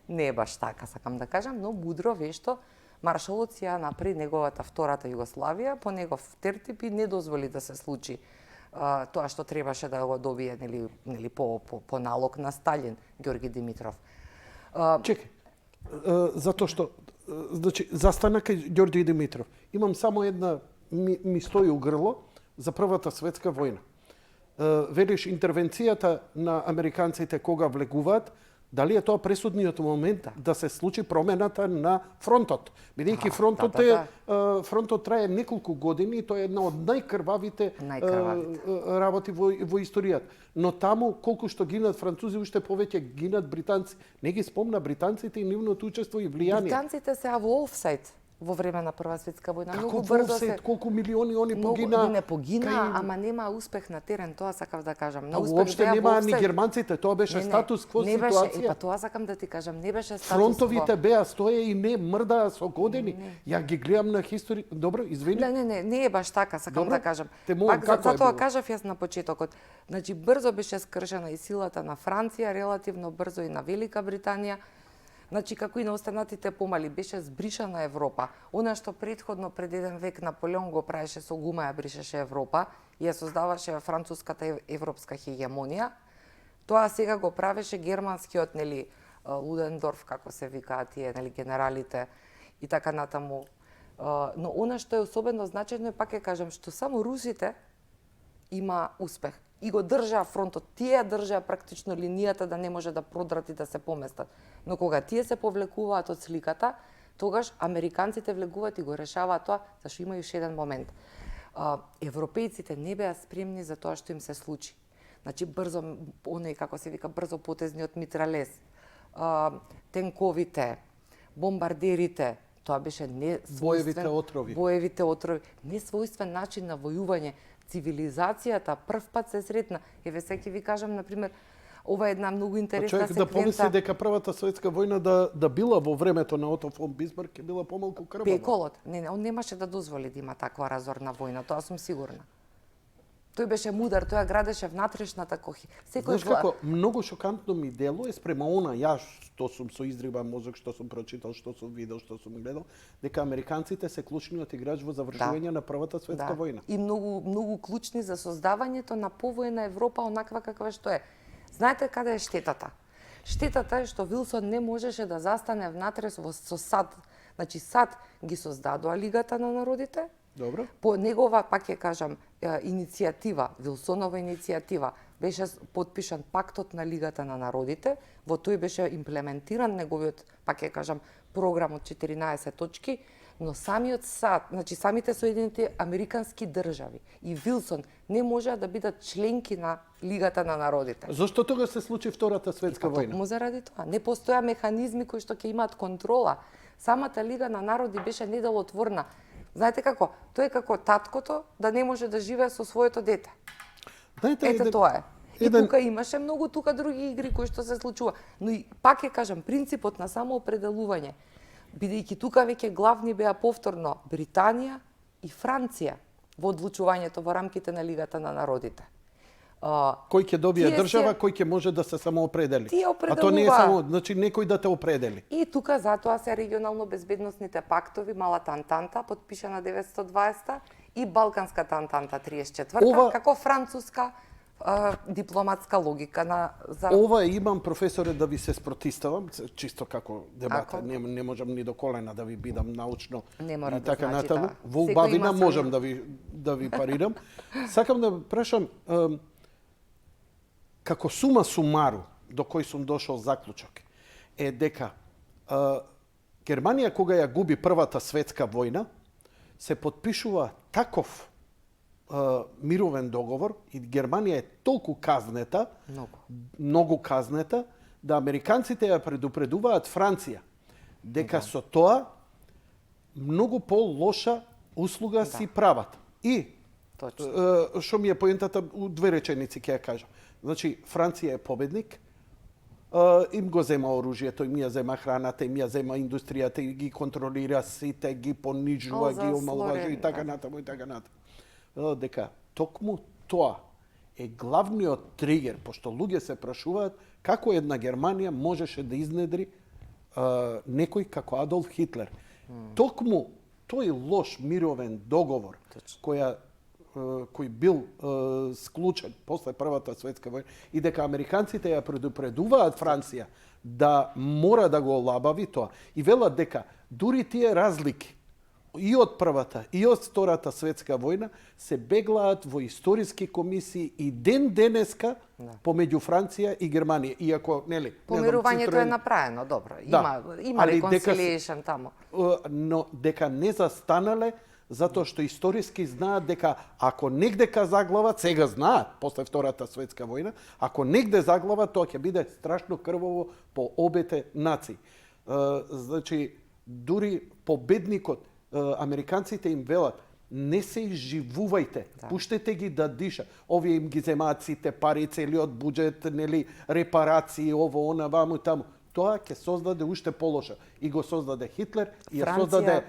Не е баш така, сакам да кажам, но мудро, вешто, Маршалот си ја напред неговата втората Југославија, по негов тертип и не дозволи да се случи тоа што требаше да го добие, нели по налог на Сталин, Ѓорги Димитров. Чекај, затоа што, значи, застана кај Ѓорги Димитров. Имам само една, ми стои у грло, за Првата светска војна. Велиш интервенцијата на американците кога влегуваат, дали е тоа пресудниот момент да се случи промената на фронтот? Бидејќи фронтот трае неколку години и тоа е една од најкрвавите работи во историјата. Но таму колку што гинат французи, уште повеќе гинат британци. Не ги спомна британците и нивното учество и влијание. Британците се во офсайд во време на Прва светска војна. Како во офсайд, колку милиони они погина? Не погина, ама нема успех на терен, тоа сакав да кажам. А уопште нема ни германците, тоа беше статус кво ситуација. Па тоа сакам да ти кажам, не беше статус кво. Фронтовите беа стоја и не мрдаа со години. Ја ги гледам на историја. Добро, извини. Не е баш така, сакам да кажам. Пак затоа кажав јас на почетокот. Значи брзо беше скршена и силата на Франција, релативно брзо и на Велика Британија. Значи, како и на останатите помали, беше збришана Европа. Она што предходно пред еден век Наполеон го правеше со гума, ја бришеше Европа и ја создаваше француската европска хегемонија, Тоа сега го правеше германскиот, нели, Лудендорф, како се викаат тие, нели, генералите и така натаму. Но она што е особено значајно е, пак ќе кажам, што само русите има успех. И го држаа фронтот. Тие држаа практично линијата да не може да продрат и да се поместат. Но кога тие се повлекуваат од сликата, тогаш американците влегуваат и го решаваат тоа, зашто има уште еден момент. Европејците не беа спремни за тоа што им се случи. Значи брзо, оној како се вика, брзо потезниот митралез, тенковите, бомбардерите, тоа беше несвојствен... Боевите отрови. Несвојствен начин на војување. Цивилизацијата прв пат се сретна. Еве сега ќе ви кажам, например, ова е една многу интересна човек секвенца. да помисли дека Првата светска војна да била во времето на Ото фон Бисмарк е била помалку крвава. Пеколот. Не, он немаше да дозволи да има таква разорна војна, тоа сум сигурна. Тој беше мудар, тој ја градеше внатрешната кохи. Знаеш како, многу шокантно ми делува спрема она, ја што сум со издригбан мозок, што сум прочитал, што сум видел, што сум гледал, дека американците се клучниот играч во завршување на Првата светска војна. И многу клучни за создавањето на повојна Европа онаква каква што е. Знаете каде е штетата? Штетата е што Вилсон не можеше да застане внатре со САД. Значи САД ги создадоа Лигата на народите. Добро. По негова, пак ќе кажам, иницијатива, Вилсонова иницијатива, беше потпишан пактот на Лигата на народите, во тој беше имплементиран неговиот, пак ќе кажам, програм од 14 точки, но самиот САД, значи самите Соединените Американски држави и Вилсон не можеа да бидат членки на Лигата на народите. Зошто тога се случи Втората светска војна? Токму заради тоа. Не постоја механизми кои што ќе имаат контрола. Самата Лига на народи беше неделотворна. Знаете како? Тој е како таткото да не може да живее со своето дете. Ете тоа е. И тука имаше многу други игри кои што се случува. Но и пак ќе кажам, принципот на самоопределување, бидејќи тука веќе главни беа повторно Британија и Франција во одлучувањето во рамките на Лигата на народите. Кој ќе добие држава, кој ќе може да се самоопредели. А тоа не е само, значи некој да те определи. И тука затоа се регионално безбедносните пактови, Малата Антанта, подпишана 920 и Балканската Антанта 34 како француска дипломатска логика за... Ова имам, професоре, да ви се спротиставам, чисто како дебата, не можам ни до колена да ви бидам научно и така натаму. Во убавина можам да ви парирам. Сакам да прашам, како сума сумару, до кој сум дошол заклучок, е дека Германија кога ја губи Првата светска војна, се подпишува таков мировен договор и Германија е толку казнета, многу казнета, да американците ја предупредуваат Франција дека со тоа многу по-лоша услуга си прават. И што ми е поентата, у две реченици ќе ја кажам. Значи, Франција е победник, им го зема оружјето, им ја зема храната, им ја зема индустријата, и ги контролира сите, ги понижува, ги омалважува и така натаму и така натаму. Дека токму тоа е главниот тригер, пошто луѓе се прашуваат како една Германија можеше да изнедри некој како Адолф Хитлер. Токму тој лош мировен договор кој бил склучен после Првата светска војна и дека американците ја предупредуваат Франција да мора да го олабави тоа и велат дека дури тие разлики и од Првата и од Втората светска војна се беглаат во историски комисии и ден денеска помеѓу Франција и Германија. Иако, нели, помирувањето е направено, добро. Има reconciliation тамо. Но дека не застанале затоа што историски знаат дека ако негдека заглават, сега знаат после Втората светска војна, ако негде заглават, тоа ќе биде страшно крваво по обете нации. Значи, дури победникот, американците им велат, не се изживувајте, пуштете ги да диша. Овие им ги земаат сите пари, целиот буџет, нели, репарации, ово, она, ваму и таму. Тоа ќе создаде уште полоша. И го создаде Хитлер, и ја создаде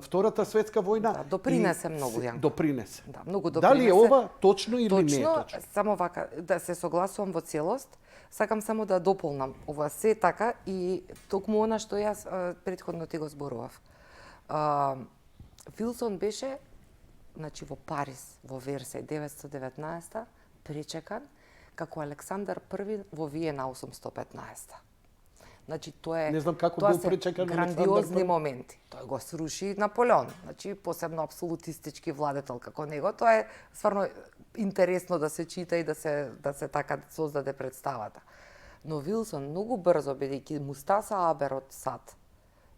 Втората светска војна. Допринесе многу, Јанко. Допринесе. Многу допринесе. Дали е ова точно или не е точно? Само вака, да се согласувам во целост. Сакам само да дополнам ова се така и токму она што јас претходно ти го зборував. Вилсон беше, значи, во Париз, во Версај 919 пречекан, како Александар I во Виена 815. Значи тоа Не знам како тоа бил се пречекан грандиозни Александар I. моменти. Тој го сруши Наполеон, значи посебно абсолютистички владетел како него. Тоа е стварно интересно да се чита и да се така создаде представата. Но Вилсон многу брзо, бидејќи му стаса Абер од САД,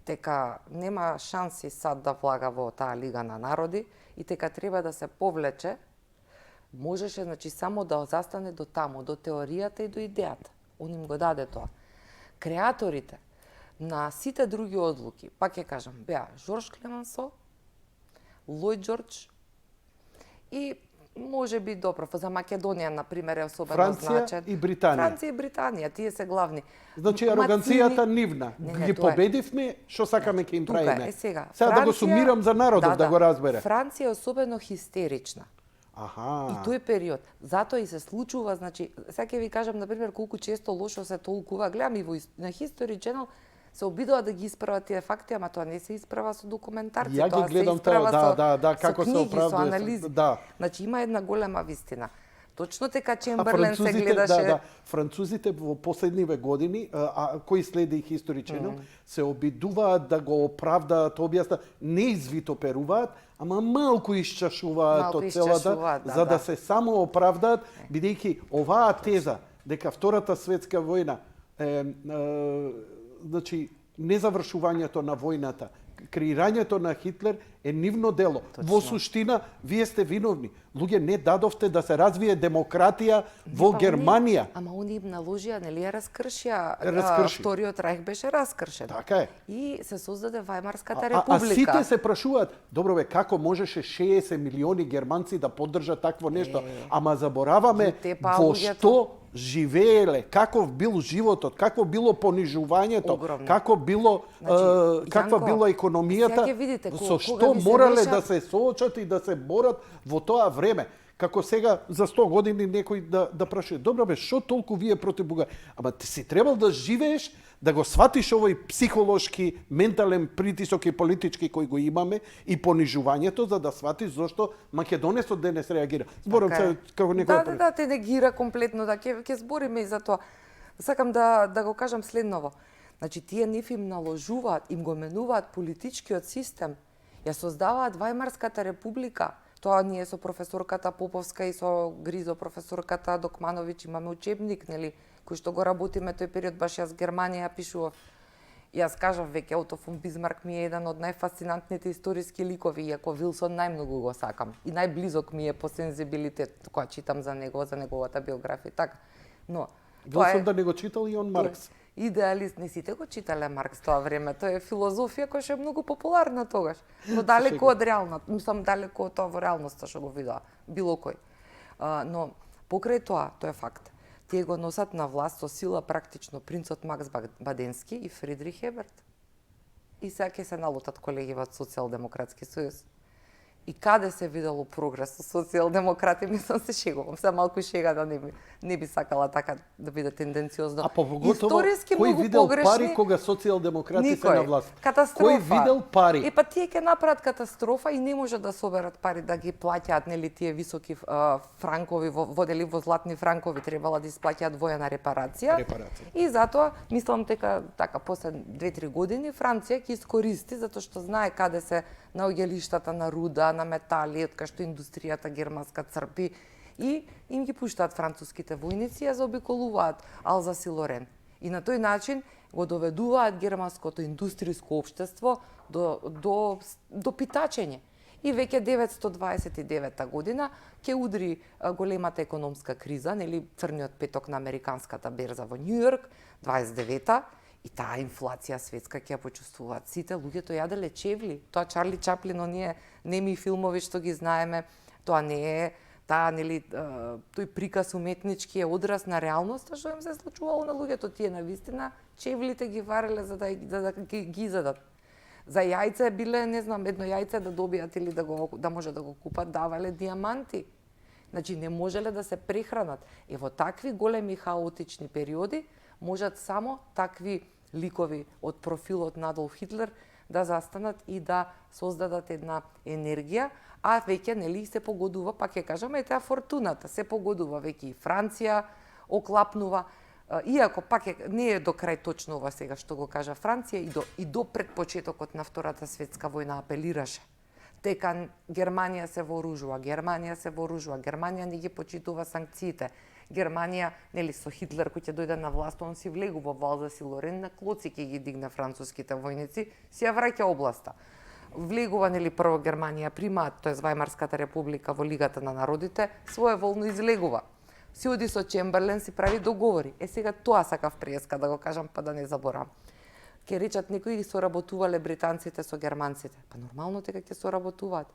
дека нема шанси САД да влага во таа Лига на народи и дека треба да се повлече, можеше значи само да застане до таму, до теоријата и до идејата. Он им го даде тоа. Креаторите на сите други одлуки, пак ќе кажам, беа Жорж Клемансо, Лојд Џорџ и може би добро, за Македонија, например, е особено Франција значен. и Британија. Франција и Британија, тие се главни. Значи, Мацини- ароганцијата нивна. Не, Ги тоа е. победивме, што сакаме ќе им Тука правиме. е сега. Сега да го сумирам за народов, да го разбере. Франција е особено хистерична. Аха. И тој период. Затоа и се случува, значи, сега ќе ви кажам, например, колку често лошо се толкува. Гледам и на History Channel се обидува да ги исправат тие факти, ама тоа не се исправа со документарци, Ја ги тоа гледам се исправа тоа, да, како со се книги, со оправдува, анализи. да. Значи има една голема вистина. Точно така А Чемберлен се гледаше. да, французите во последниве години, кои следи History Channel, се обидуваат да го оправдаат, објасна, не извитоперуваат, ама малку исчашуваат Малку од целата, исчашуваат, да, за да да. се само оправдаат, бидејќи оваа теза дека Втората светска војна значи незавршувањето на војната, креирањето на Хитлер е нивно дело. Во суштина, вие сте виновни. Луѓе, не дадовте да се развие демократија во Па Германија. Ама они им наложија, нели ја раскршија, Раскрши. Вториот рајх беше раскршен. Така е. И се создаде Вајмарската А република. сите се прашуваат, добро бе, како можеше 60 милиони германци да поддржат такво нешто? Ама забораваме Те па во луѓето- што живееле, каков бил животот, какво било понижувањето, Огромно. како било Значи, каква Јанко, била сега економијата, ќе видите, со кога што ви се морале мешат- да се соочат и да се борат во тоа време. Како сега за 100 години некој да прашува, добро бе, што толку вие против Бугарија? Ама ти си требал да живееш, да го сватиш овој психолошки, ментален притисок и политички кој го имаме и понижувањето, за да сватиш зошто Македонецот денес реагира. Зборам Така е. се како некој Да, те негира комплетно, да ќе збориме и за тоа. Сакам да го кажам следново. Значи, тие нив им наложуваат, им го менуваат политичкиот систем, ја создаваат Вајмарската република. Тоа ние со професорката Поповска и со Гризо професорката Докмановиќ имаме учебник, нели, кој што го работиме тој период, баш јас Германија пишував. Јас кажав веќе Ото фон Бисмарк ми е еден од најфасцинантните историски ликови, иако Вилсон најмногу го сакам и најблизок ми е по сензибилитет кога читам за него, за неговата биографија, така. Но тоа Вилсон да не го читал и он Маркс. Идеалист, не сите го читале Маркс тоа време, тоа е филозофија која што е многу популарна тогаш, но далеко од реалната, мислам далеко од тоа во реалноста што го видоа било кој. Но покрај тоа, тоа е факт. Тие го носат на власт со сила практично принцот Макс Баденски и Фридрих Еберт. И сега ќе се налутат колеги во Социјалдемократски сојуз. И каде се видело прогрес со социјалдемократи, мислам се шегувам, се малку шега да не би сакала така да биде тенденциозно. А поготово, Историски кој многу видел погрешни, пари кога социјалдемократи се на власт? Катастрофа. Кој видел пари? Па тие ќе направат катастрофа и не може да соберат пари да ги плаќаат, нели, тие високи франкови, водели во златни франкови, требала да исплаќаат воена репарација. И затоа, мислам дека така после 2-3 години Франција ќе искористи, затоа што знае каде се наоѓалиштата на руда, на метали, од кај што индустријата германска црпи, и им ги пуштаат француските војници и ја заобиколуваат Алзас и Лорен. И на тој начин го доведуваат германското индустријско општество до питачење. И веќе 929 година ќе удри големата економска криза, нели, црниот петок на американската берза во Њу Јорк, 29-та, и таа инфлација светска ќе ја почувствуваат сите. Луѓето јаделе чевли. Тоа Чарли Чаплин, оние неми филмови што ги знаеме, тоа не е таа, нели, тој приказ уметнички е одраз на реалноста што им се случувало на луѓето. Тие навистина чевлите ги вареле за да ги изедат. За јајце биле, не знам, едно јајце да добијат или да може да го купат, давале диаманти. Значи не можеле да се прехранат. И во такви големи хаотични периоди можат само такви ликови од профилот на Адолф Хитлер да застанат и да создадат една енергија, а веќе, нели, се погодува, пак ќе кажаме, таа фортуната, се погодува веќе и Франција, оклапнува. Иако пак не е до крај точно ова сега што го кажа Франција и до пред почетокот на Втората светска војна апелираше дека Германија се вооружува, Германија не ги почитува санкциите. Германија, нели со Хитлер кој ќе дојде на власт, он си влегува во Алзас и Лорен, на клоци ќе ги дигне француските војници, си ја враќа областа. Влегува, нели, прво Германија примаат, тоест Вајмарската република во Лигата на народите, своеволно излегува. Си оди со Чемберлен, си прави договори. Сега тоа сакав преска да го кажам, па да не заборавам. Ке речат некои соработувале британците со германците. Па нормално дека ќе соработуваат.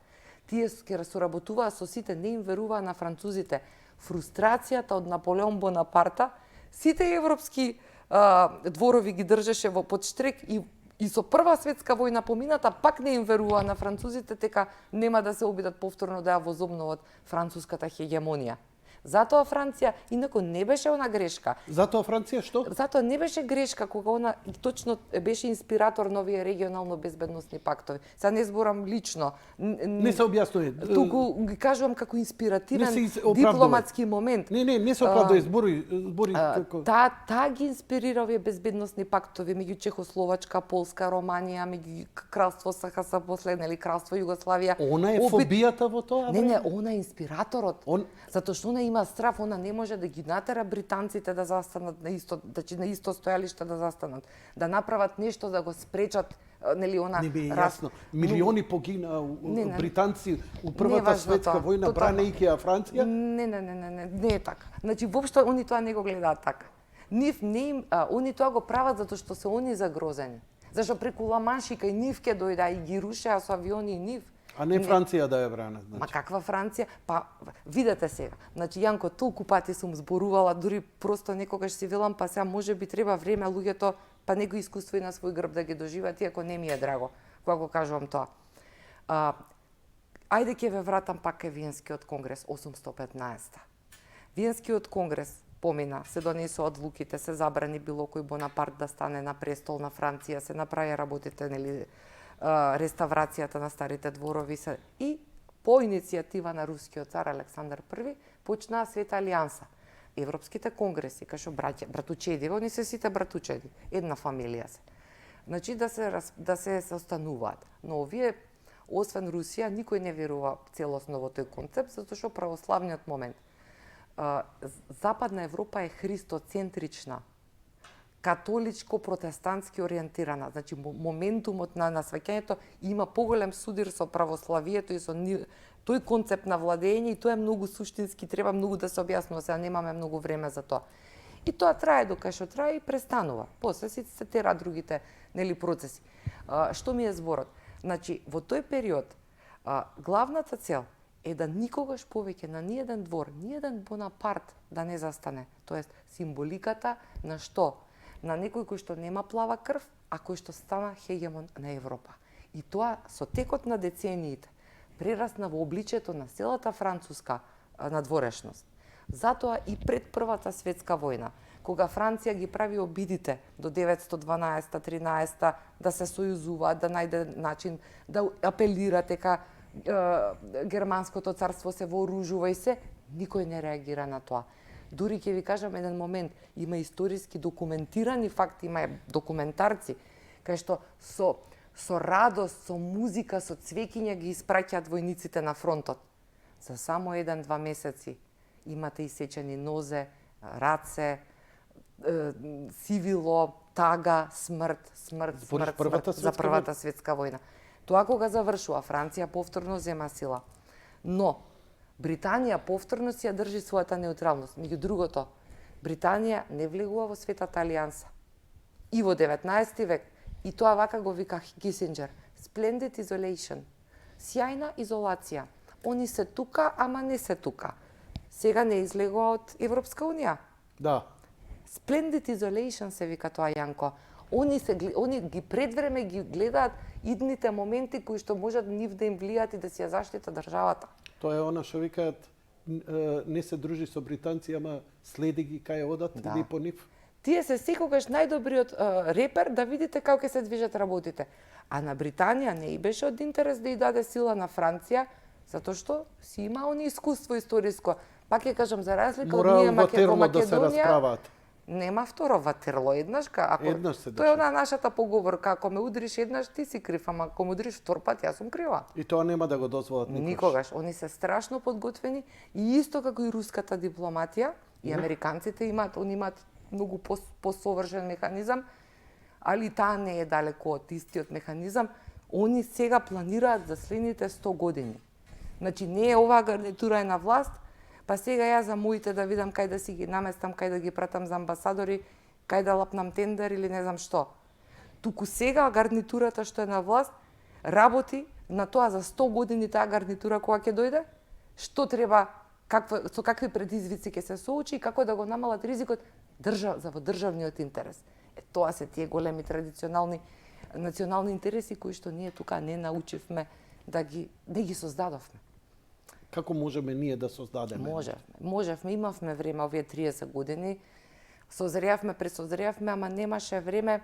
Тие ќе соработуваат со сите, не им веруваа на французите. Фрустрацијата од Наполеон Бонапарта, сите европски дворови ги држеше во подштрек и со Прва светска војна помината пак не им веруваа на французите дека нема да се обидат повторно да ја возобноват француската хегемонија. Затоа Франција инаку не беше она грешка. Затоа Франција што? Затоа не беше грешка кога она точно беше инспиратор на овие регионално безбедносни пактови. Сега не зборам лично. Не се објаснува. Туку ги кажувам како инспиративен оправдувај. дипломатски момент. Не се оправдувај, збори како... Таа ги инспирира овие безбедносни пактови меѓу Чехословачка, Полска, Романија, меѓу Кралство СХС, нели Кралство Југославија. Она е фобијата во тоа? Не, она е инспираторот. Затоа што она има страв, она не може да ги натера британците да застанат на исто стојалиште да застанат, да направат нешто да го спречат, нели она не би јасно. Милиони погина британци у Првата светска војна бранејќи ја Франција? Не е така. Значи воопшто они тоа не го гледаат така. Они тоа го прават затоа што се они загрозени. Зашто преку Ла-Манш и кај нив ке дојда и ги рушеа со авиони и нив. А не Франција да ја бранат, значи. Ма каква Франција? Па видете сега. Значи Јанко, толку пати сум зборувала, дури просто некогаш си велам, па сега можеби треба време луѓето па него искуство и на свој грб да ги доживеат, иако не ми е драго кога го кажувам тоа. Ајде ќе ве вратам пак кај Виенскиот конгрес 815. Виенскиот конгрес помина, се донесоа одлуките, се забрани било кој Бонапарт да стане на престол на Франција, се направи работите, нели, реставрацијата на старите дворови се и по иницијатива на рускиот цар Александар I почнаа Света алијанса. Европските конгреси, кај што братучеди, они се сите братучеди, една фамилија се. Значи да се состануваат. Но овие, освен Русија, никој не верува целосно во тој концепт, затоа што православниот момент. Западна Европа е христоцентрична, католичко-протестантски ориентирана. Значи, моментумот на сваќањето има поголем судир со православието и со тој концепт на владење и тоа е многу суштински, треба многу да се објаснува, сега немаме многу време за тоа. И тоа трае докај што трае и престанува. После се тера другите, нели, процеси. Што ми е зборот? Значи, во тој период, главната цел е да никогаш повеќе на ниеден двор, ниеден Бонапарт да не застане. Тоест, символиката на што? На некој кој што нема плава крв, а кој што стана хегемон на Европа. И тоа со текот на децениите прерасна во обличето на целата француска надворешност. Затоа и пред Првата светска војна, кога Франција ги прави обидите до 912-13 да се сојузуваат, да најде начин да апелира дека германското царство се вооружува и се, никој не реагира на тоа. Дури ќе ви кажам еден момент, има историски документирани факти, има документарци, кај што со радост, со музика, со цвеќиња ги испраќаат војниците на фронтот. За само 1-2 месеци имате исечени нозе, раце, сивило, тага, смрт за Првата светска војна. Тоа кога завршува, Франција повторно зема сила. Но Британија повторно си ја држи својата неутралност. Меѓу другото, Британија не влегува во Светата алијанса. И во 19 век, и тоа вака го вика Кисинџер, splendid isolation, сјајна изолација. Они се тука, ама не се тука. Сега не излегува од Европска унија. Да. Splendid isolation се вика тоа, Јанко. Они ги предвреме ги гледаат идните моменти кои што можат нив да им влијат и да си ја заштита државата. Тоа е она што викаат не се дружи со британци, ама следи ги кај одат, иди по нив. Тие се секогаш најдобриот репер да видите како ќе се движат работите. А на Британија не и беше од интерес да ја даде сила на Франција, затоа што си има они искуство историско. Пак ќе кажам, за разлика од Мора ние во Ватерло во да се Македонија, расправаат. нема второ ватерло, еднаш ако Еднаш се тоа е дешава. она нашата поговорка, ако ме удриш еднаш ти си крив, ама ако ме удриш втор пат јас сум крива. И тоа нема да го дозволат никогаш. Никогаш. Они се страшно подготвени и исто како и руската дипломатија и американците они имаат многу посовршен механизам, али таа не е далеко од истиот механизам. Они сега планираат за следните 100 години. Значи не е оваа гарнитура е на власт, па сега ја за моите да видам кај да си ги наместам, кај да ги пратам за амбасадори, кај да лапнам тендер или не знам што. Туку сега гарнитурата што е на власт работи на тоа за 100 години таа гарнитура кога ќе дојде, што треба, со какви предизвици ќе се соочи и како да го намалат ризикот во државниот интерес. Тоа се тие големи традиционални национални интереси кои што ние тука не научивме не ги создадовме. Како можеме ние да создадеме? Можевме, имавме време овие 30 години. Пресозревме, ама немаше време.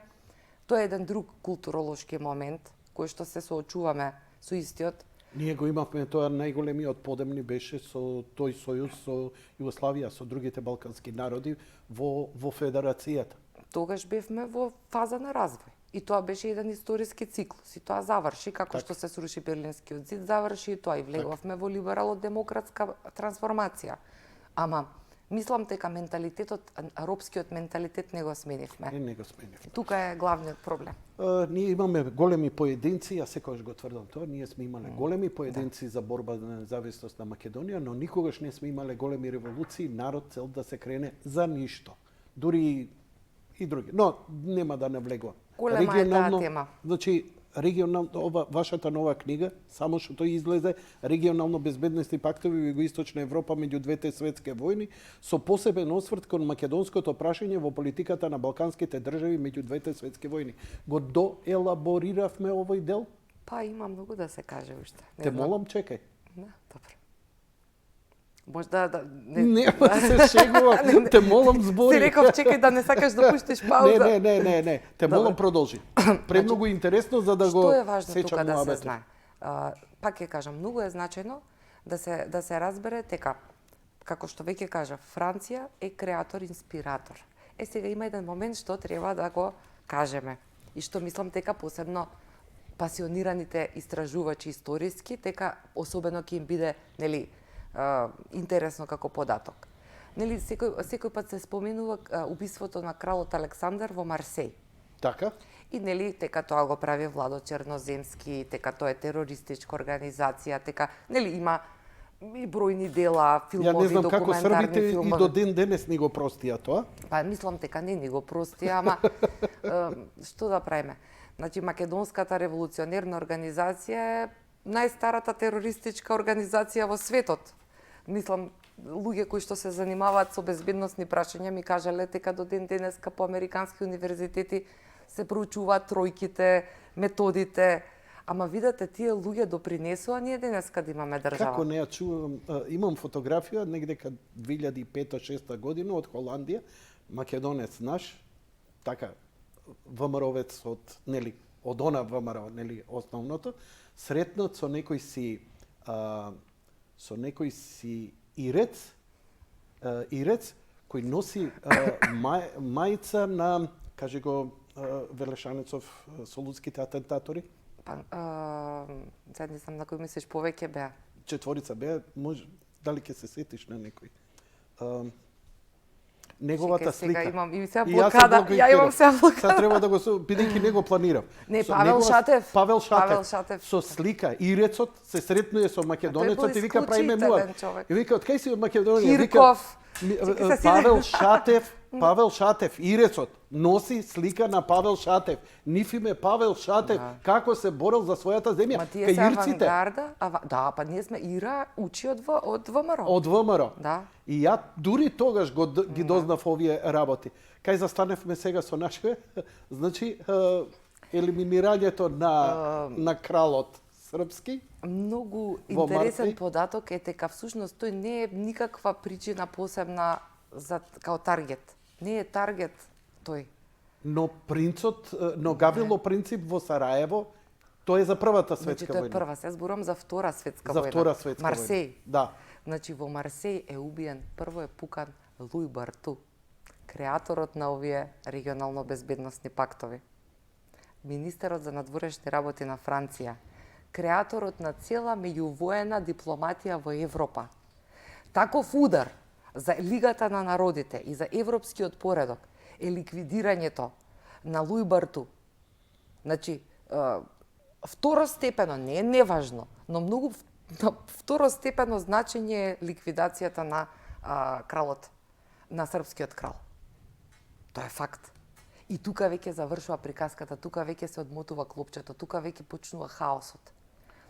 Тоа е еден друг културолошки момент кој што се соочуваме со истиот. Ние го имавме, тоа најголемиот подемни беше со тој сојуз со Југославија, со другите балкански народи во федерацијата. Тогаш бевме во фаза на развој. И тоа беше еден историски циклус. И тоа заврши, како што се сруши Берлинскиот зид, заврши и тоа. И влеговме во либерало-демократска трансформација. Ама, мислам дека робскиот менталитет не го сменивме. Не го сменивме. Тука е главниот проблем. Ние имаме големи поединци, јас секогаш го тврдам тоа, ние сме имале големи поединци за борба за независност на Македонија, но никогаш не сме имале големи револуции, народ цел да се крене за ништо. Дури и други. Но нема да навлегувам. Голема е таа тема. Значи, регионално, вашата нова книга, само што тој излезе, регионално безбедности пактови во Југоисточна Европа меѓу двете светски војни, со посебен осврт кон македонското прашање во политиката на балканските држави меѓу двете светски војни. Го доелабориравме овој дел? Па има многу да се каже уште. Те молам, чекај. Добро. Можда Нема се шегувам, те молам збори. Си реков чекај да не сакаш да пуштиш пауза. Не, те молам продолжи. Премногу интересно за да го што е важно тука сечам да се муабетот. знае. Пак ќе кажам, многу е значајно да се разбере дека, како што веќе кажав, Франција е креатор, инспиратор. Сега има еден момент што треба да го кажеме. И што мислам дека посебно пасионираните истражувачи историски, дека особено ќе им биде, интересно како податок. Секој пат се споменува убиството на кралот Александар во Марсеј. Така? И дека тоа го прави Владо Черноземски, дека тоа е терористичка организација, дека има и бројни дела, филмови, Ја не знам како документарни србите филмови. и до ден денес не го простија тоа. Па мислам дека не ни го простија, ама што да правиме? Значи Македонската револуционерна организација е најстарата терористичка организација во светот. Мислам, луѓе кои што се занимаваат со безбедносни прашања ми кажале дека до ден денеска по американски универзитети се проучуваат тројките, методите, ама видете, тие луѓе допринесува ние денеска да имаме држава. Како не ја чувам, имам фотографија негде кад 2005-2006 година од Холандија, македонец наш, така ВМРО-вец од она ВМРО, основното, сретнат со некој си ирец кој носи мајца на, кажи го, Велешанецов, солунските атентатори. Сега не знам на кој мислиш, повеќе беа. Четворица беа, дали ќе се сетиш на некој? Неговата слика. Сега имам и сега блокада. Ја имам сега блокада. Сега треба да го бидејќи не го планирам. Не, Павел Шатев. Со слика ирецот се сретнуе со македонецот и вика правиме муа. И вика од кај си од Македонија? Кирков. Павел Шатев, ирецот, носи слика на Павел Шатев. Ниф име Павел Шатев, како се борел за својата земја. Ма тие се авангарда. Да, па ние сме Ира учи од ВМРО. Од ВМРО. Да. И ја дури тогаш ги дознав овие работи. Кај застаневме сега со нашите, значи елиминирањето на кралот српски. Многу интересен податок е дека всушност тој не е никаква причина посебна као таргет. Не е таргет тој. Но Гаврило Принцип во Сараево, тоа е за првата светска Значи, тоа е војна. прва, се зборувам за втора светска За војна. втора светска Марсеј. војна. Да. Значи во Марсеј е убиен, прво е пукан Луј Барту, креаторот на овие регионално безбедносни пактови. Министерот за надворешни работи на Франција, креаторот на цела меѓувоена дипломатија во Европа. Таков удар за Лигата на народите и за европскиот поредок е ликвидирањето на Луј Барту. Значи, второстепено, не е неважно, но многу второстепено значење е ликвидацијата на кралот, на српскиот крал. Тоа е факт. И тука веќе завршува приказката, тука веќе се одмотува клопчето, тука веќе почнува хаосот.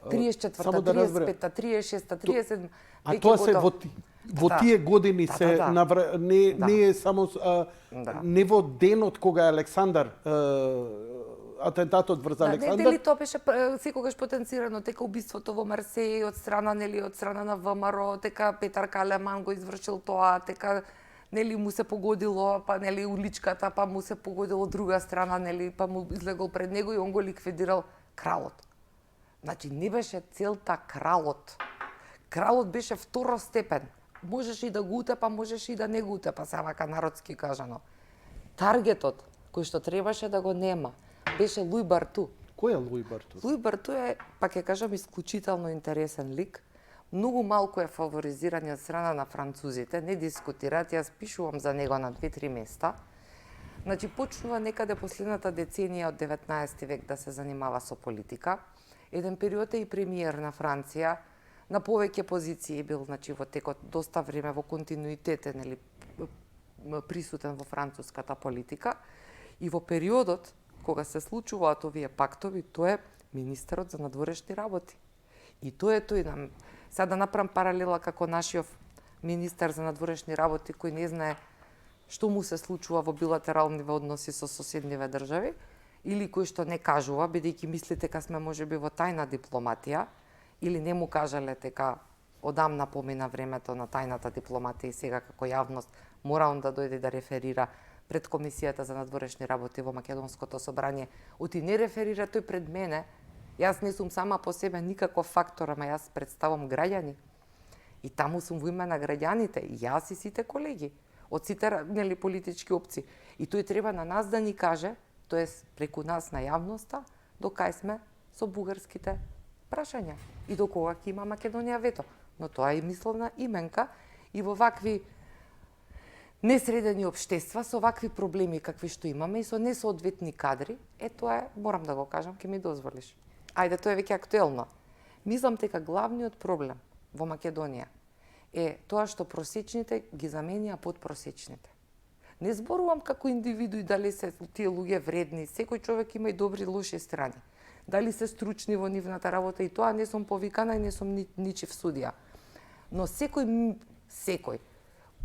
34-та, 35-та, 36-та, 37-та, А тоа се во тие години се не е само не во денот кога Александар атентатот врз Александар. Не, дали тоа беше секогаш потенцирано, тека убиството во Марсеј од страна на ВМРО, тека Петар Калеман го извршил тоа, тека му се погодило, па уличката, па му се погодило друга страна, па му излегол пред него и он го ликвидирал кралот. Значи не беше целта кралот. Кралот беше второстепен. Можеш и да го утепа, можеш и да не го утепа, се вака народски кажано. Таргетот кој што требаше да го нема беше Луј Барту. Кој е Луј Барту? Луј Барту е, па ќе кажам, исклучително интересен лик. Многу малку е фаворизиран од страна на французите, не дискутираат, јас пишувам за него на 2-3 места. Значи, почнува некаде последната деценија од 19 век да се занимава со политика. Еден период е и премиер на Франција, на повеќе позиции бил, значи, во текот доста време во континуитет е присутен во француската политика. И во периодот кога се случуваат овие пактови, тој е министерот за надворешни работи. И тој е тој. Сега да направам паралела како нашиот министер за надворешни работи кој не знае што му се случува во билатерални односи со соседниве држави, или кој што не кажува, бидејќи мисли дека сме можеби во тајна дипломатија, или не му кажале дека одамна помина времето на тајната дипломатија и сега како јавност мора он да дојде да реферира пред Комисијата за надворешни работи во Македонското собрание. Оти не реферира тој пред мене. Јас не сум сама по себе никаков фактор, ама јас представам граѓани. И таму сум во име на граѓаните, и јас и сите колеги, од сите политички опции. И тој треба на нас да ни каже, тоест преку нас на јавноста, до кај сме со бугарските прашања и до кога ќе има Македонија вето. Но тоа е мисловна именка и во вакви несредени општества, со вакви проблеми какви што имаме и со несоодветни кадри, тоа е, морам да го кажам, ќе ми дозволиш. Ајде, тоа е веќе актуелно. Мислам дека главниот проблем во Македонија е тоа што просечните ги заменија подпросечните. Не зборувам како индивидуи дали се тие луѓе вредни, секој човек има и добри и лоши страни. Дали се стручни во нивната работа, и тоа не сум повикана и не сум ничив судија. Но секој,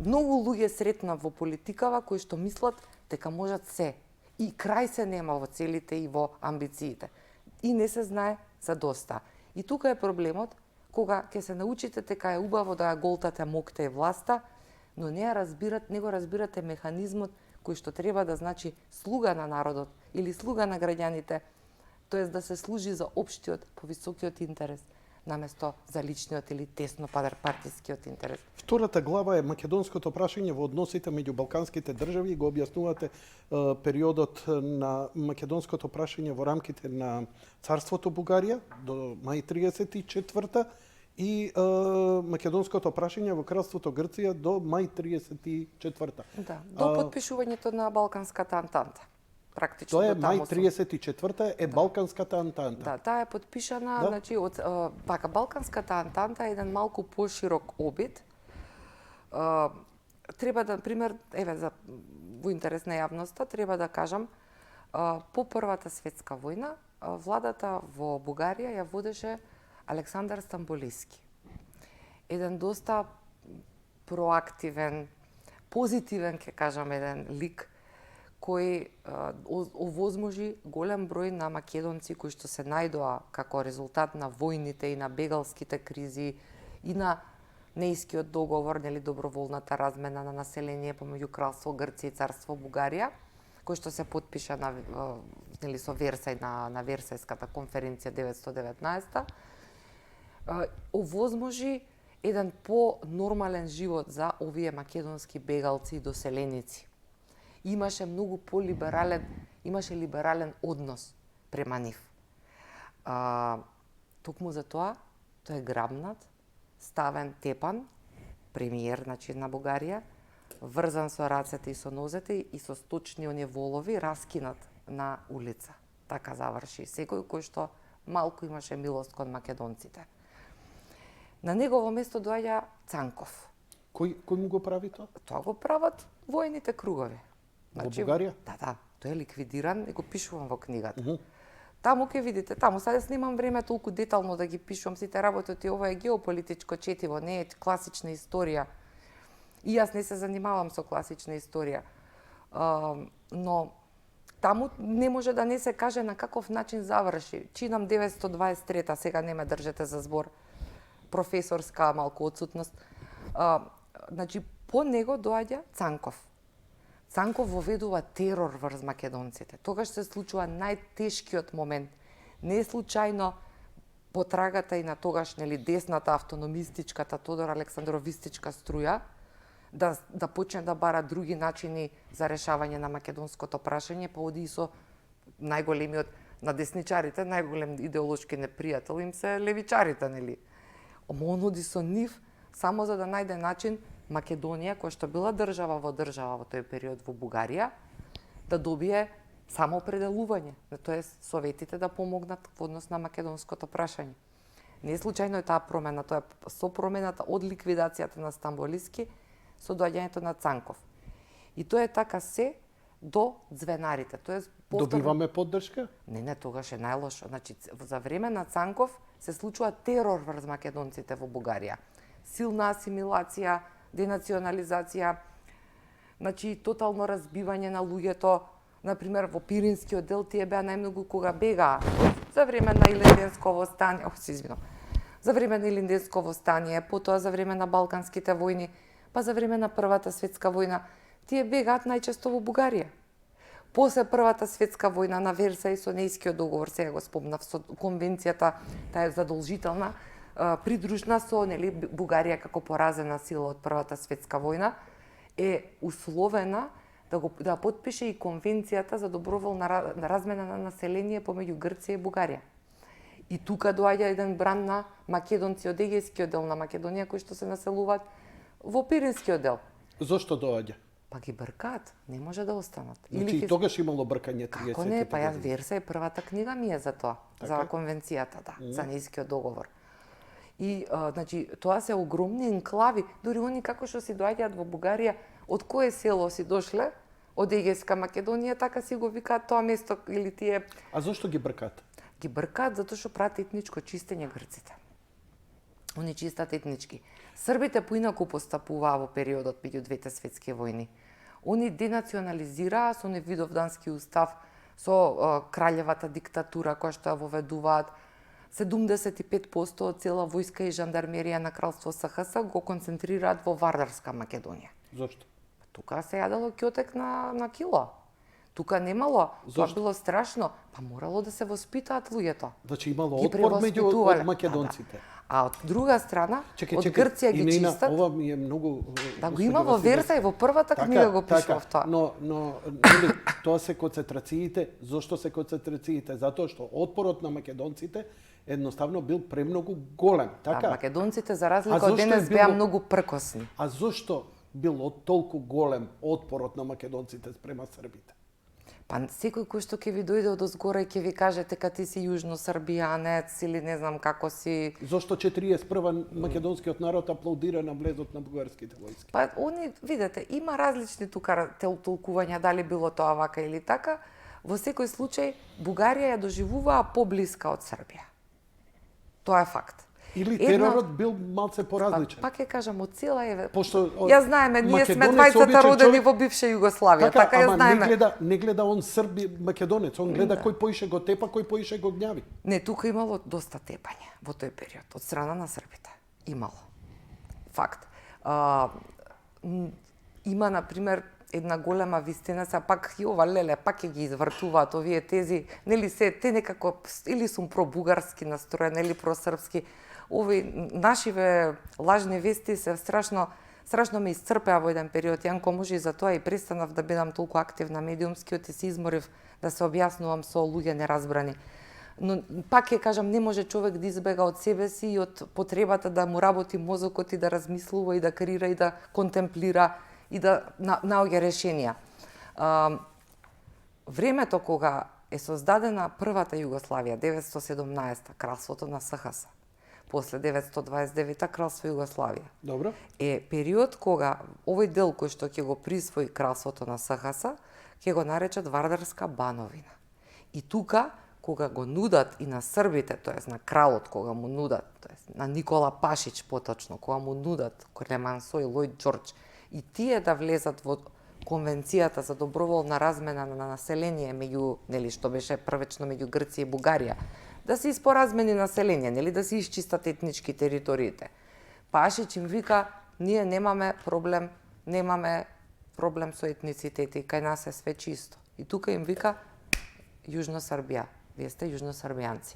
многу луѓе сретна во политикава кои што мислат дека можат се. И крај се нема во целите и во амбициите. И не се знае за доста. И тука е проблемот, кога ќе се научите дека е убаво да ја голтате мокта и власта, но не го разбирате механизмот кој што треба да значи слуга на народот или слуга на граѓаните, тоест да се служи за општиот, повисокиот интерес, наместо за личниот или тесно партискиот интерес. Втората глава е македонското прашање во односите меѓу балканските држави. Го објаснувате периодот на македонското прашање во рамките на царството Бугарија до мај 34-та и македонското прашање во кралството Грција до мај 34-та. Да, до потпишувањето на Балканската антанта. Практично тоа е до мај таму 34-та е Балканската антанта. Да, таа е потпишана, значи од Балканската антанта е еден малку поширок обид. Треба да, пример, во интерес на јавноста, треба да кажам, по Првата светска војна, владата во Бугарија ја водеше Александар Стамболиски. Еден доста проактивен, позитивен, ќе кажам, еден лик, кој овозможи голем број на македонци кои што се најдоа како резултат на војните и на бегалските кризи и на Неискиот договор, доброволната размена на население помеѓу Кралство Грција и Царство Бугарија, кој што се потпиша со Версај на Версајската конференција 919, овозможи еден по-нормален живот за овие македонски бегалци и доселеници. Имаше многу имаше либерален однос према нив. Токму за тоа, тој е грабнат, ставен тепан, премиер на Бугарија, врзан со рацете и со нозете и со сточни оние волови раскинат на улица. Така заврши секој кој што малку имаше милост кон македонците. На негово место доаѓа Цанков. Кој му го прави тоа? Тоа го прават војните кругови. Во Бугарија? Да, тој е ликвидиран и го пишувам во книгата. Таму ќе видите, сега немам време толку детално да ги пишувам сите работи, ова е геополитичко четиво, не е класична историја. И јас не се занимавам со класична историја. Но таму не може да не се каже на каков начин заврши. Чинам 923-та, сега не ме држете за збор, професорска малку отсутност. Значи, по него доаѓа Цанков. Цанков воведува терор врз македонците. Тогаш се случува најтешкиот момент. Не е случајно потрагата и на тогаш десната автономистичката Тодор Александровистичка струја да почне да бара други начини за решавање на македонското прашање, па оди и со најголемиот на десничарите, најголем идеолошки непријател им се левичарите, нели? Он оди со нив само за да најде начин Македонија, која што била држава во тој период во Бугарија, да добие самоопределување, тоест советите да помогнат во однос на македонското прашање. Не случајно е таа промена, тоа е со промената од ликвидацијата на Стамболиски со доаѓањето на Цанков. И тоа е така се до звенарите, тоест Добиваме поддршка? Не, тогаш е најлошо. Значи, за време на Цанков се случува терор врз македонците во Бугарија. Силна асимилација, денационализација, значи тотално разбивање на луѓето. Например, во Пиринскиот дел тие беа најмногу кога бегаа за време на Илинденско востание, за време на Илинденско востание, потоа за време на Балканските војни, па за време на Првата светска војна, тие бегаат најчесто во Бугарија. После Првата светска војна на Версај со Нејскиот договор, сега го спомнав, со конвенцијата, таа е задолжителна, придружна со Бугарија како поразена сила од Првата светска војна, е условена да потпише и конвенцијата за доброволна размена на население помеѓу Грција и Бугарија. И тука доаѓа еден бран на македонци од Егејскиот дел на Македонија кои што се населуваат во Пиринскиот дел. Зошто доаѓа? Па ги бркаат, не може да останат. Значи и тогаш имало бркање 30 Како не, па јас Версај првата книга ми е за тоа, за конвенцијата, за Нејскиот договор. И значи тоа се огромни енклави, дури они како што си доаѓаат во Бугарија, од кое село си дошле, од Егејска Македонија, така си го викаат тоа место или тие. А зошто ги бркаат? Ги бркаат затоа што прават етничко чистење грците. Они чистат етнички. Србите поинаку постапуваа во периодот меѓу двете светски војни. Они денационализираа со Невидовдански устав, со краљевата диктатура која што ја воведуваат. 75% од цела војска и жандармерија на кралство СХС го концентрираат во Вардарска Македонија. Зошто? Тука се јадело ќотек на кило. Тука немало, тоа било страшно, па морало да се воспитаат луѓето. Значи имало отпор меѓу македонците. А од друга страна, од Грција ги чистат. Ова ми е многу. Да го има во Версај, во првата книга го пишував тоа. Но тоа се концентрациите. Зошто се концентрациите? Затоа што отпорот на македонците едноставно бил премногу голем, така? Да, македонците за разлика од денес беа многу пркосни. А зошто било толку голем отпорот на македонците спрема србите? Па секој кој што ќе ви дојде од озгора и ќе ви каже дека ти си јужносрбијанец или не знам како си. Зошто 41 македонскиот народ аплаудира на влезот на бугарските војски? Па они, видете, има различни тука толкувања дали било тоа вака или така. Во секој случај Бугарија ја доживуваа поблиска од Србија. Тоа е факт. Или теророт бил малце поразличен. Пак ќе кажам, од цела е... Пошто ја знаеме, ние сме двајцата родени во бивша Југославија, така ја знаеме. Не гледа он срби македонец, он гледа кој поише го тепа, кој поише го гњави. Не, тука имало доста тепање во тој период, од страна на србите. Имало. Факт. Има, например, една голема вистина, са пак и ова леле, пак ќе ги извртуваат овие тези, нели се, те некако, или сум пробугарски настроен, или просрпски. Ови нашиве лажни вести се страшно ме исцрпеа во еден период. Јанко, може и за тоа и престанав да бидам толку активна медиумскиот и се изморив да се објаснувам со луѓе неразбрани. Но пак ќе кажам, не може човек да избега од себе си и од потребата да му работи мозокот и да размислува и да креира и да контемплира и да наоѓа решенија. Времето кога е создадена првата Југославија, 917 кралството на СХС, после 929 кралство Југославија. Добро. Е период кога овој дел кој што ќе го присвои кралството на СХС, ќе го наречат Вардарска бановина. И тука кога го нудат и на србите, тоест на кралот кога му нудат, тоест на Никола Пашич поточно, кога му нудат Клемансо и Лојд Џорџ, и тие да влезат во конвенцијата за доброволна размена на население меѓу, нели, што беше првично меѓу Грција и Бугарија, да се испоразмени население, нели, да се исчистат етнички териториите. Пашич им вика, ние немаме проблем со етницитети, кај нас е све чисто. И тука им вика, Јужна Србија, вие сте јужносрбијанци.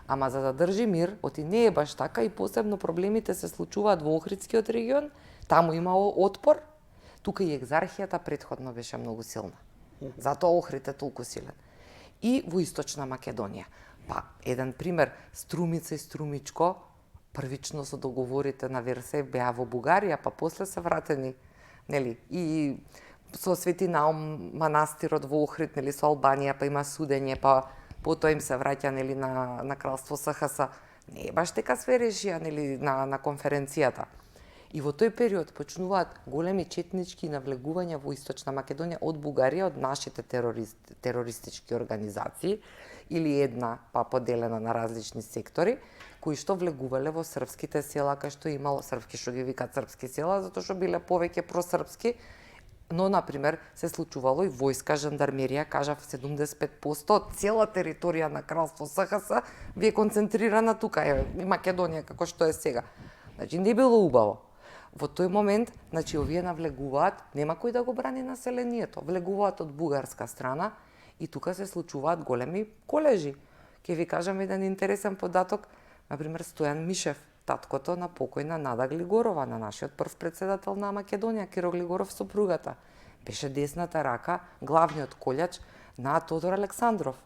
Ама за да држи мир, оти не е баш така и посебно проблемите се случуваат во Охридскиот регион, таму имало отпор, тука и екзархијата претходно беше многу силна. Затоа Охрид е толку силен. И во Источна Македонија. Па, еден пример, Струмица и Струмичко, првично со договорите на Версеј беа во Бугарија, па после се вратени, нели, и со Свети Наум манастирот во Охрид, нели, со Албанија, па има судење, па потоа им се враќа, нели, на кралство СХС. Не е баш така све решија, нели, на конференцијата. И во тој период почнуваат големи четнички навлегувања во Источна Македонија од Бугарија, од нашите терористички организации, или една па поделена на различни сектори, кои што влегувале во српските села, кај што имало српски, што ги викаат српски села, затоа што биле повеќе просрпски. Но, например, се случувало и војска, жандармерија, кажав 75% од цела територија на кралство СХС ви е концентрирана тука, и Македонија, како што е сега. Значи, не било убаво. Во тој момент, значи, овие навлегуваат, нема кој да го брани населението, влегуваат од бугарска страна и тука се случуваат големи колежи. Ке ви кажам еден интересен податок, например, Стојан Мишев, таткото на покојна Нада Глигорова, на нашиот прв председател на Македонија, Киро Глигоров, сопругата. Беше десната рака, главниот колјач на Тодор Александров.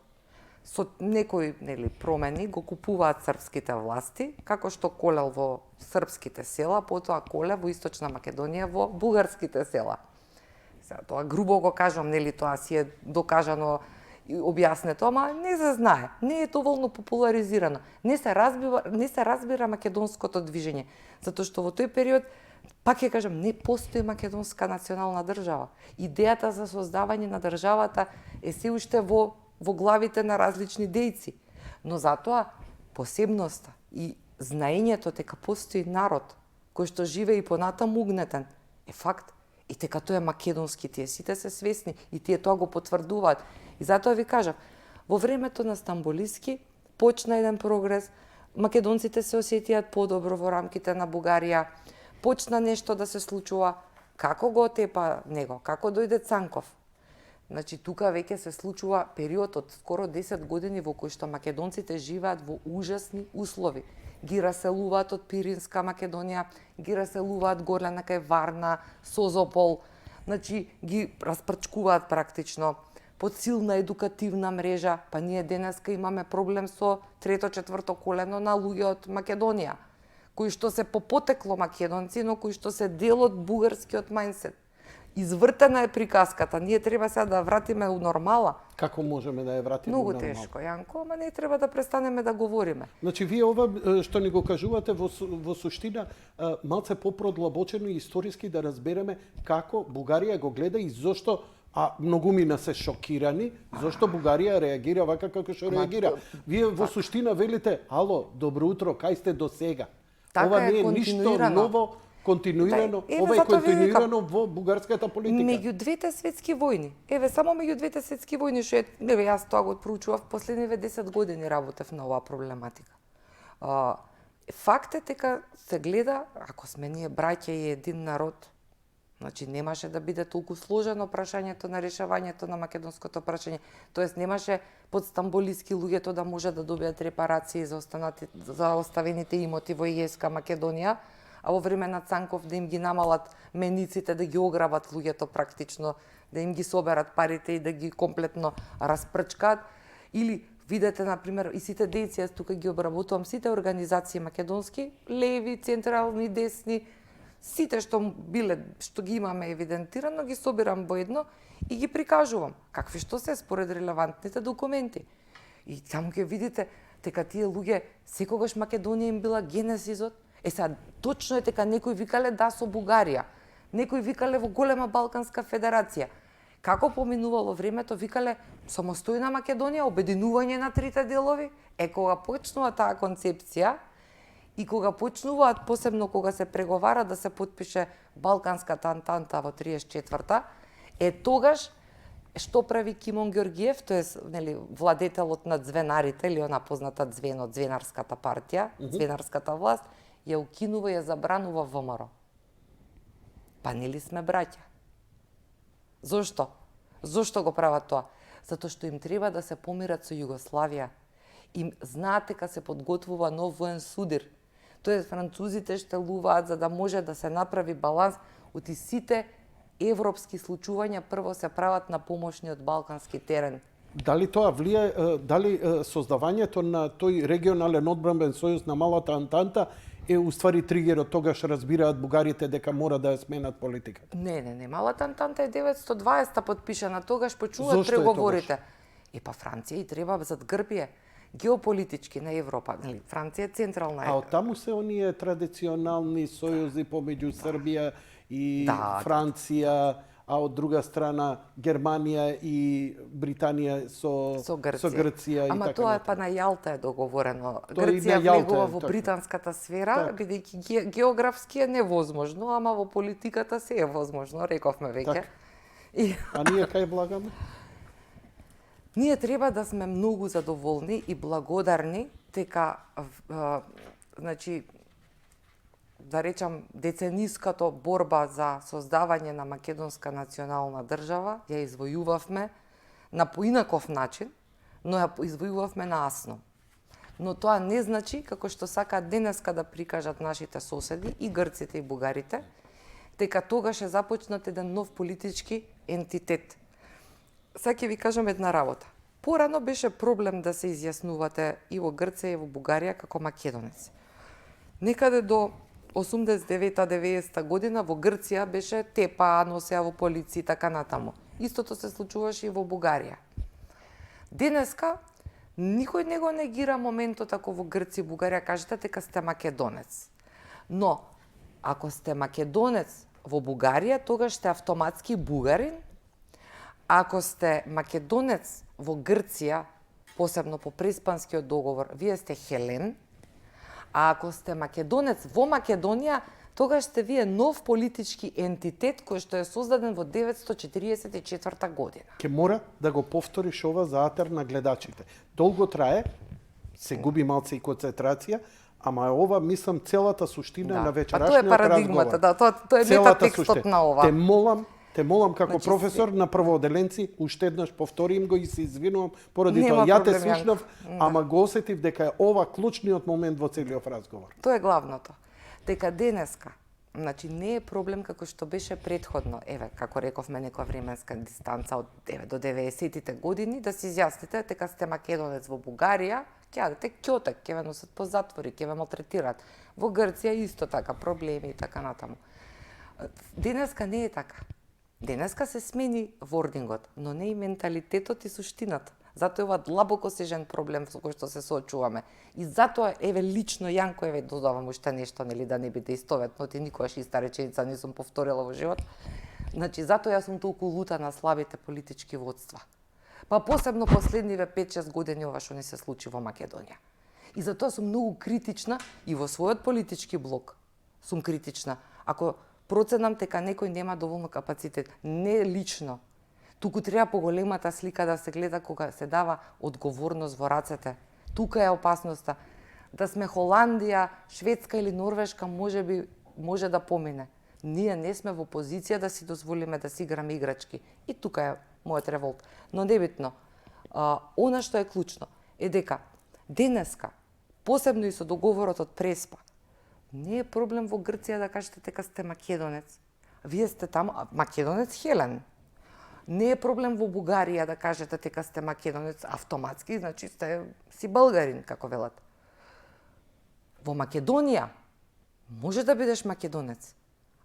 Со некои, нели, промени го купуваат српските власти, како што колел во српските села, потоа коле во Источна Македонија во бугарските села. Сега тоа грубо го кажам, нели, тоа си е докажано и објаснето, ама не се знае, не е доволно популаризирано. Не се разбира македонското движење, затоа што во тој период, пак ќе кажам, не постои македонска национална држава. Идејата за создавање на државата е се уште во главите на различни дејци. Но затоа посебноста и знаењето дека постои народ кој што живее и понатаму угнетен е факт. И дека тоа е македонски, тие сите се свесни и тие тоа го потврдуваат. И затоа ви кажав, во времето на Стамболиски почна еден прогрес, македонците се осетијат подобро во рамките на Бугарија, почна нешто да се случува, како го отепа него, како дојде Цанков. Значи, тука веќе се случува период од скоро 10 години во кој што македонците живеат во ужасни услови. Ги раселуваат од Пиринска Македонија, ги раселуваат горе на кај Варна, Созопол, значи ги распрчкуваат практично под силна едукативна мрежа, па ние денеска имаме проблем со трето-четврто колено на луѓе од Македонија, кои што се по потекло македонци, но кои што се дел од бугарскиот мајндсет. Извртена е приказката, ние треба сега да вратиме у нормала. Како можеме да ја вратиме Многу у нормала? тешко, Јанко, ама не треба да престанеме да говориме. Значи, вие ова што ни го кажувате во суштина, малце попродлабочено и историски да разбереме како Бугарија го гледа и зошто, а многумина се шокирани, зошто Бугарија реагира вака како што реагира. Вие во суштина велите, ало, добро утро, кај сте до сега? Така Ова е, не е ништо ново, континуирано, ова е континуирано во бугарската политика. Меѓу двете светски војни. Еве, само меѓу двете светски војни, што еве, јас тоа го проучував, последниве 10 години работев на оваа проблематика. Факт е дека се гледа, ако сме ние браќа и един народ, Значи немаше да биде толку сложено прашањето на решавањето на македонското прашање. Тоест немаше под Стамболиски луѓето да може да добијат репарации за оставените имоти во ЕСК Македонија, а во време на Цанков да им ги намалат мениците, да ги ограбат луѓето практично, да им ги соберат парите и да ги комплетно распрчкаат. Или видете, например, и сите дејци, јас тука ги обработувам сите организации македонски, леви, централни, десни, сите што ги имаме евидентирано, ги собирам во едно и ги прикажувам. Какви што се според релевантните документи. И таму ќе видите дека тие луѓе секогаш Македонија им била генезисот. Сега, точно е дека некои викале да со Бугарија, некои викале во голема Балканска федерација. Како поминувало времето, викале самостојна Македонија, обединување на трите делови. Кога почнува таа концепција и кога почнуваат, посебно кога се преговара да се потпише Балканската антанта во 34-та, тогаш што прави Кимон Ѓорѓиев, тоест владетелот на звенарите или она позната звено, звенарската партија, звенарската власт, ја укинува и ја забранува ВМРО. Па нели сме браќа? Зошто? Зошто го прават тоа? Затоа што им треба да се помират со Југославија. Им знаат дека се подготвува нов воен судир. Тоест французите штелуваат за да може да се направи баланс од сите европски случувања прво се прават на помошниот балкански терен. Дали тоа влијае, дали создавањето на тој регионален одбранбен сојуз на Малата Антанта е уствари тригерот, тогаш разбираат бугарите дека мора да ја сменат политиката? Не. Малата Антанта е 920-та подпишана, тогаш почнуваат Зошто е преговорите. Па Франција и треба зад грбие геополитички на Европа. Франција е централна. А од таму се оние традиционални сојузи помеѓу Србија и Франција, а од друга страна Германија и Британија со Грција. Ама тоа па на Јалта е договорено. Тоа Грција и на Јалта влегува е, во така. британската сфера, бидејќи географски е невозможно, ама во политиката се е возможно, рековме веќе. Така. А ние кај влагаме? Ние треба да сме многу задоволни и благодарни дека значи да речам децениската борба за создавање на македонска национална држава ја извојувавме на поинаков начин, но ја извојувавме насно. Но тоа не значи, како што сакаат денеска да прикажат нашите соседи, и грците и бугарите, дека тогаш е започнат еден нов политички ентитет. Сега ќе ви кажам една работа. Порано беше проблем да се изјаснувате и во Грција и во Бугарија како македонец. Некаде до 89-90 година во Грција беше тепа, носеа во полиција и така натаму. Истото се случуваше и во Бугарија. Денеска никој не го негира моментот ако во Грција и Бугарија кажете дека сте македонец. Но ако сте македонец во Бугарија, тогаш сте автоматски бугарин. Ако сте македонец во Грција, посебно по Преспанскиот договор, вие сте Хелен. А ако сте македонец во Македонија, тогаш сте вие нов политички ентитет кој што е создаден во 944 година. Ке мора да го повториш ова за атер на гледачите. Долго трае, се губи малце и концентрација, ама ова, мислам, целата суштина на вечерашниот разговор. Па тоа е парадигмата, тоа е метатекстот на ова. Те молам како Значи, професор на првооделенци, уште еднаш повторим го и се извинувам поради Нема тоа. Ја те проблем, слушнав, ама го осетив дека е ова клучниот момент во целиот разговор. Тоа е главното. Дека денеска, значи не е проблем како што беше претходно, како рековме некоја временска дистанца од 9 до 90-тите години, да се изјасните дека сте македонец во Бугарија, ќе јадете ќотек, ќе ве носат по затвори, ќе ве малтретираат. Во Грција исто така, проблеми и така натаму. Денеска не е така. Денеска се смени вордингот, но не и менталитетот и суштината. Затоа е ова длабоко сежен проблем со кој што се соочуваме. И затоа, лично Јанко, додавам уште нешто, да не биде истоветно, ти никогаш иста реченица не сум повторила во живот. Значи, затоа јас сум толку лута на слабите политички водства. Па посебно последниве 5-6 години ова што не се случи во Македонија. И затоа сум многу критична и во својот политички блок сум критична. Ако проценам дека некој нема доволно капацитет, не лично, туку треба поголемата слика да се гледа кога се дава одговорност во рацете. Тука е опасноста. Да сме Холандија, Шведска или Норвешка може да помине. Ние не сме во позиција да си дозволиме да си играме играчки. И тука е мојот револт. Но небитно, она што е клучно е дека денеска, посебно и со договорот од Преспа, не е проблем во Грција да кажете дека сте македонец. Вие сте таму, македонец Хелен. Не е проблем во Бугарија да кажете дека сте македонец автоматски, значи сте си българин, како велат. Во Македонија може да бидеш македонец,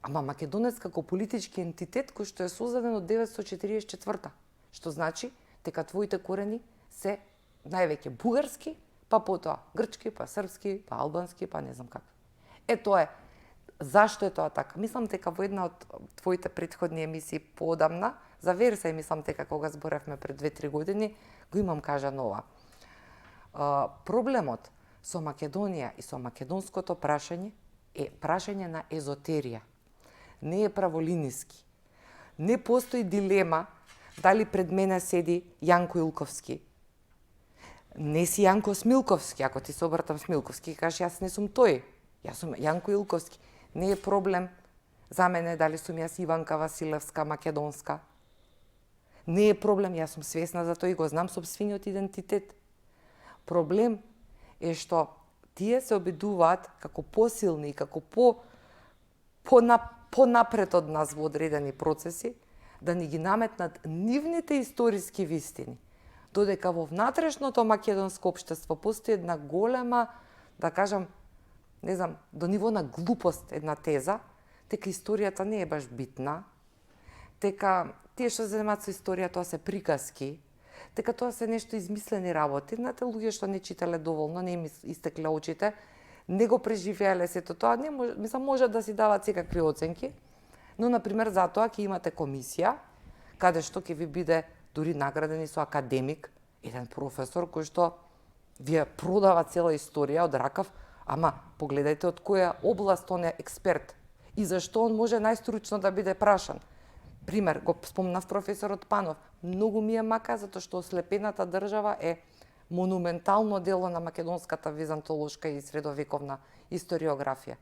ама македонец како политички ентитет кој што е создаден од 944, што значи дека твоите корени се највеќе бугарски, па потоа грчки, па српски, па албански, па не знам какви. Тоа е. Зашто е тоа така? Мислам дека во една од твоите претходни емисии поодамна, за Версај мислам дека кога зборевме пред 2-3 години, го имам кажано ова. Проблемот со Македонија и со македонското прашање е прашање на езотерија. Не е праволиниски. Не постои дилема дали пред мене седи Јанко Илковски. Не си Јанко Смилковски, ако ти се обратам Смилковски, кажеш јас не сум тој. Јас сум Јанко Илковски. Не е проблем за мене дали сум јас Иванка Василевска, македонска. Не е проблем, јас сум свесна за тоа и го знам сопствениот идентитет. Проблем е што тие се обидуваат како посилни и како понапред од нас во одредени процеси да ни ги наметнат нивните историски вистини. Додека во внатрешното македонско општество постои една голема, да кажам, не знам, до ниво на глупост една теза, дека историјата не е баш битна, дека тие што се занимаваат со историја, тоа се приказки, дека тоа се нешто измислени работи. Знаете, луѓе што не читале доволно, не им истекле очите, не го преживеале сето тоа, не може да си дават секакви оценки, но, например, затоа ќе имате комисија, каде што ќе ви биде дури награден и со академик, еден професор кој што вие продава цела историја од ракав, ама погледајте од која област он е експерт и зашто он може најстручно да биде прашан. Пример, го спомнав професорот Панов. Многу ми е мака затоа што Ослепената држава е монументално дело на македонската византолошка и средовековна историографија.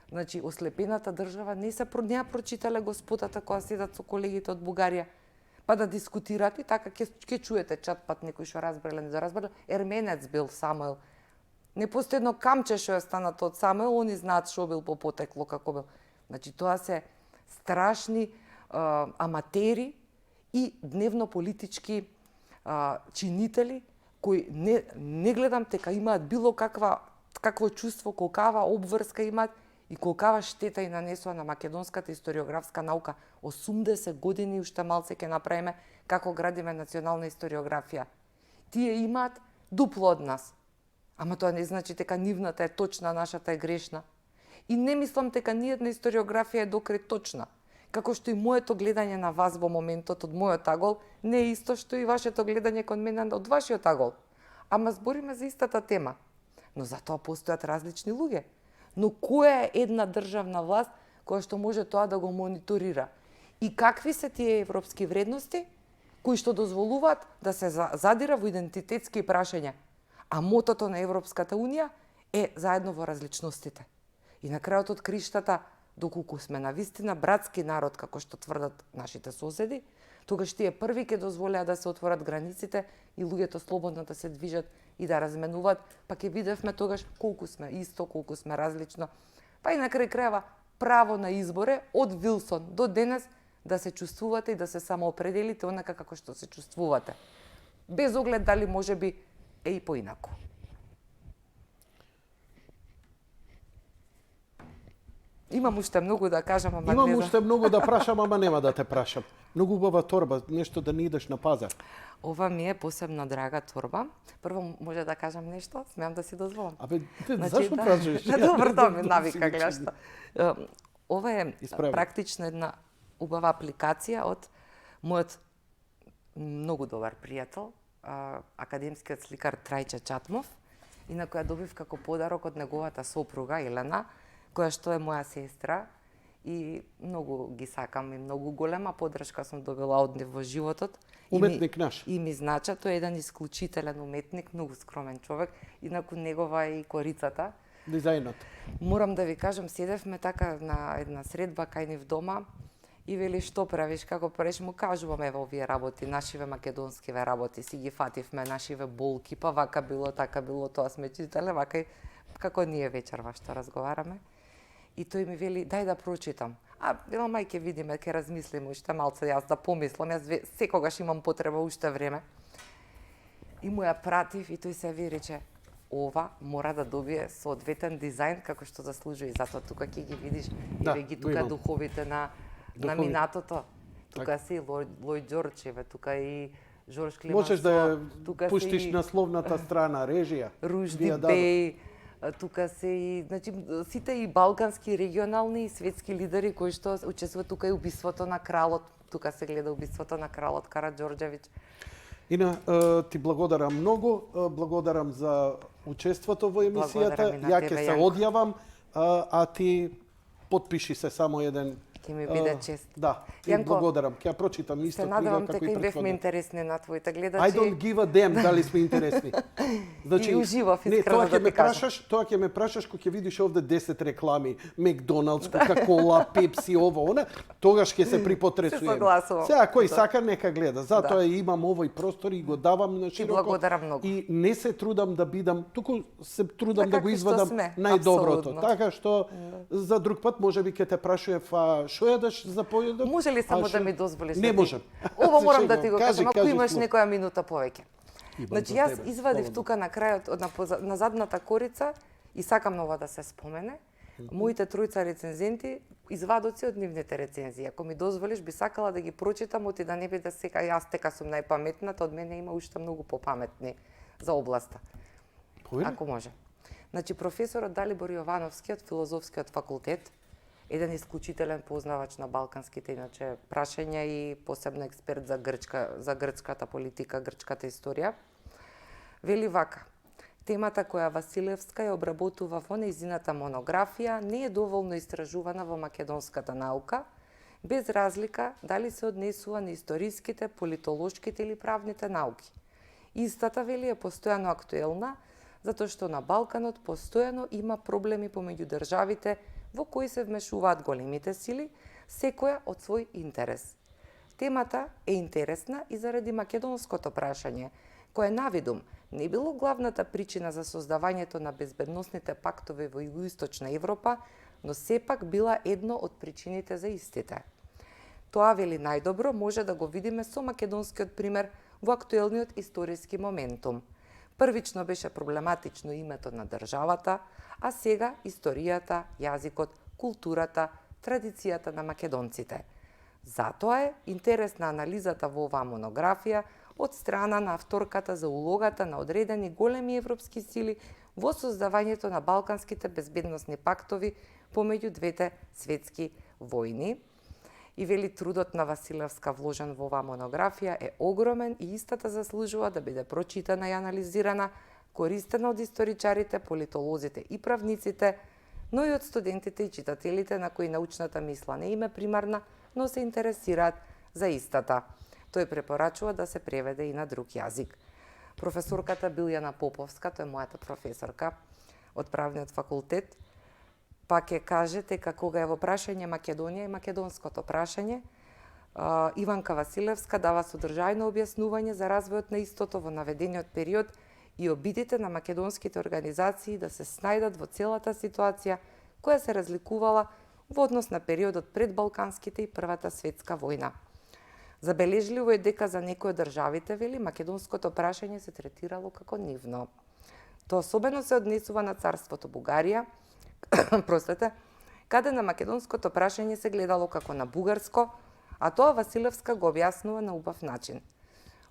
Значи, Ослепената држава не ја прочитале господата кога седат со колегите од Бугарија, па да дискутираат и така ќе чуете чатпат некој што разбрале, не разбрале. Ерменец бил Самуел. Не постои едно камче што е останато од Самуел, они знаат што бил по потекло, како бил. Значи, тоа се страшни аматери и дневно политички чинители кои не гледам дека имаат било какво чувство, колкава обврска имаат и колкава штета и нанесува на македонската историографска наука. 80 години уште малце ќе направиме како градиме национална историографија. Тие имаат дупло од нас. Ама тоа не значи дека нивната е точна, нашата е грешна. И не мислам дека ниедна историографија е докрај точна. Како што и моето гледање на вас во моментот од мојот агол не е исто што и вашето гледање кон мене од вашиот агол. Ама збориме за истата тема. Но затоа постојат различни луѓе. Но која е една државна власт која што може тоа да го мониторира? И какви се тие европски вредности кои што дозволуваат да се задира во идентитетски прашања? А мотото на Европската Унија е заедно во различностите. И на крајот од криштата, доколку сме навистина братски народ, како што тврдат нашите соседи, тогаш тие први ќе дозволеа да се отворат границите и луѓето слободно да се движат и да разменуваат, па ќе видевме тогаш колку сме исто, колку сме различно. Па и на крај крајава право на изборе од Вилсон до денес да се чувствувате и да се самоопределите онака како што се чувствувате. Без оглед дали можеби е и поинаку. Имам уште многу да кажам, ама Имам уште многу да прашам, ама нема да те прашам. Многу убава торба, нешто да не идеш на пазар. Ова ми е посебно драга торба. Прво може да кажам нешто, смеам да си дозволам. Абе, зашто прашаш? Добро, тоа ми навика, гледаш што. Ова е практично една убава апликација од мојот многу добар пријател, академскиот сликар Трајче Чатмов, и на која добив како подарок од неговата сопруга Елена, која што е моја сестра и многу ги сакам и многу голема поддршка сум добила од нив во животот. Уметник наш. И ми знача, тој е еден исклучителен уметник, многу скромен човек, инаку негова е и корицата. дизајнот. Морам да ви кажам, седевме така на една средба кај нив дома и вели што правиш, како правиш, му кажуваме ево овие работи, нашиве македонскиве работи, си ги фативме, нашиве болки, па вака било, така било, тоа сме читале, вака и како ние вечерва што разговараме. И тој ми вели, дај да прочитам. А, велам, мај ќе видиме, ќе размислиме уште малце, јас да помислам, јас секогаш имам потреба уште време. И му ја пратив и тој се ви рече, ова мора да добие соодветен дизајн како што заслужува и затоа тука ќе ги видиш Да, еве ги го тука имам. духовите на Духови. минатото. Тука се и Лој Ѓорчеве, тука и Жорж Климансо. Можеш да ја тука се пуштиш и на словната страна, режија. Ружди Ви ја дадов. Беј, тука се и, значи, сите и балкански, регионални и светски лидери кои што учествуваат тука и убиството на кралот. Тука се гледа убиството на кралот Караѓорđević. Ина, ти благодарам многу, благодарам за учеството во емисијата. Благодарам и на Ја тебе, ќе се Јанко. одјавам, а ти потпиши се само еден. Ќе ми биде чест. Да, и Јанко, благодарам. Ќе ја прочитам исто Се книга надевам како дека и им бевме претходна. интересни на твоите гледачи. I don't give a damn дали сме интересни. И уживав, не, искрено тоа да ќе ме ти кажам. прашаш, тоа ќе ме прашаш кога ќе видиш овде 10 реклами, Макдоналдс, Кока-кола, Пепси, ово, она, тогаш ќе се припотресувам. Се согласувам. Сега кој Да. сака нека гледа. Затоа имам овој простор и го давам на широко. благодарам многу. И не се трудам да бидам, туку се трудам Така да го какви што извадам сме, најдоброто. апсолутно. Така што за друг пат можеби ќе те прашував што јадеш за појадок? Може ли само А да шо- ми дозволиш? Не да ти- можам. Ова Се морам да шегувам. ти го Кажи, кажам, ако кажи имаш слух. некоја минута повеќе. Имам Значи, за јас тебе. извадив Слободно. тука на крајот на задната корица и сакам ова да се спомене. Моите тројца рецензенти, извадоци од нивните рецензии. Ако ми дозволиш, би сакала да ги прочитам, оти да не биде сека јас тека сум најпаметната, од мене има уште многу попаметни за областа. Повели? Ако може. Значи, професорот Далибор Јовановски од Филозофскиот факултет, еден исклучителен познавач на балканските иначе прашања и посебно експерт за грчката политика, грчката историја, вели вака: темата која Василевска ја обработува во нејзината монографија не е доволно истражувана во македонската наука, без разлика дали се однесува на историските, политолошките или правните науки. Истата, вели, е постојано актуелна, затоа што на Балканот постојано има проблеми помеѓу државите во кои се вмешуваат големите сили, секоја од свој интерес. Темата е интересна и заради македонското прашање, кое навидум не било главната причина за создавањето на безбедносните пактови во Југоисточна Европа, но сепак била едно од причините за истите. Тоа, вели, најдобро може да го видиме со македонскиот пример во актуелниот историски моментум. Првично беше проблематично името на државата, а сега историјата, јазикот, културата, традицијата на македонците. Затоа е интересна анализата во оваа монографија од страна на авторката за улогата на одредени големи европски сили во создавањето на балканските безбедносни пактови помеѓу двете светски војни. И вели, трудот на Василевска вложен во оваа монографија е огромен и истата заслужува да биде прочитана и анализирана, користена од историчарите, политолозите и правниците, но и од студентите и читателите на кои научната мисла не им е примарна, но се интересираат за истата. Тој препорачува да се преведе и на друг јазик. Професорката Билјана Поповска, тоа е мојата професорка од Правниот факултет, па ќе каже дека кога е во прашање Македонија и македонското прашање, Иванка Василевска дава содржајно објаснување за развојот на истото во наведениот период и обидите на македонските организации да се снајдат во целата ситуација која се разликувала во однос на периодот пред Балканските и Првата светска војна. Забележливо е дека за некои од државите, вели, македонското прашање се третирало како нивно. Тоа особено се однесува на царството Бугарија, простете, каде на македонското прашање се гледало како на бугарско, а тоа Василевска го објаснува на убав начин.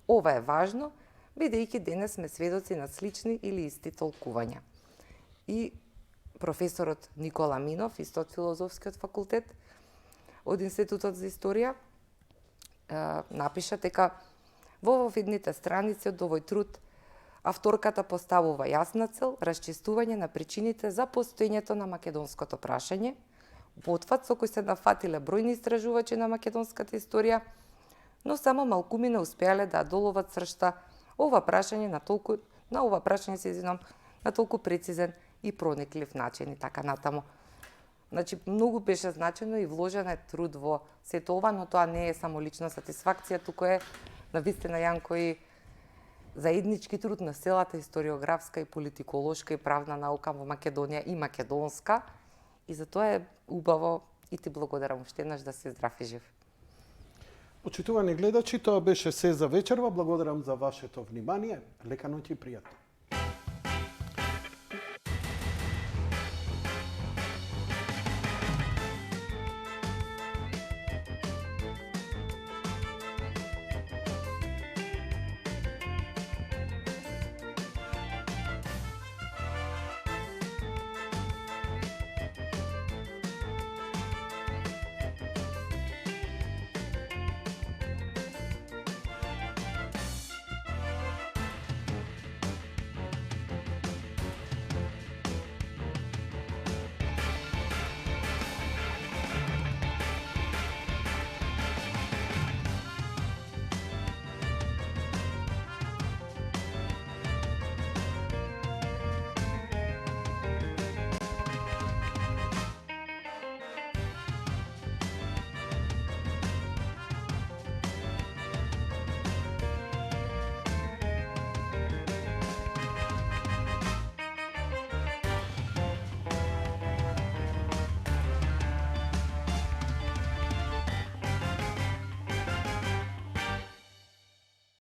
Ова е важно, бидејќи денес сме сведоци на слични или исти толкувања. И професорот Никола Минов, исто од Филозофскиот факултет, од Институтот за историја, напиша дека во видните страници од овој труд авторката поставува јасна цел расчистување на причините за постоењето на македонското прашање, потфат со кој се нафатиле бројни истражувачи на македонската историја, но само малкумина успеале да доловат сршта на ова прашање на толку прецизен и прониклив начин и така натаму. Значи, многу беше значено и вложен е труд во сето ова, но тоа не е само лична сатисфакција, туку е навистина Јанко и заеднички труд на целата историографска и политиколошка и правна наука во Македонија и македонска. И затоа е убаво и ти благодарам уште еднаш да си здрав и жив. Почитувани гледачи, тоа беше се за вечерва. Благодарам за вашето внимание. Лека ноќ и пријатно.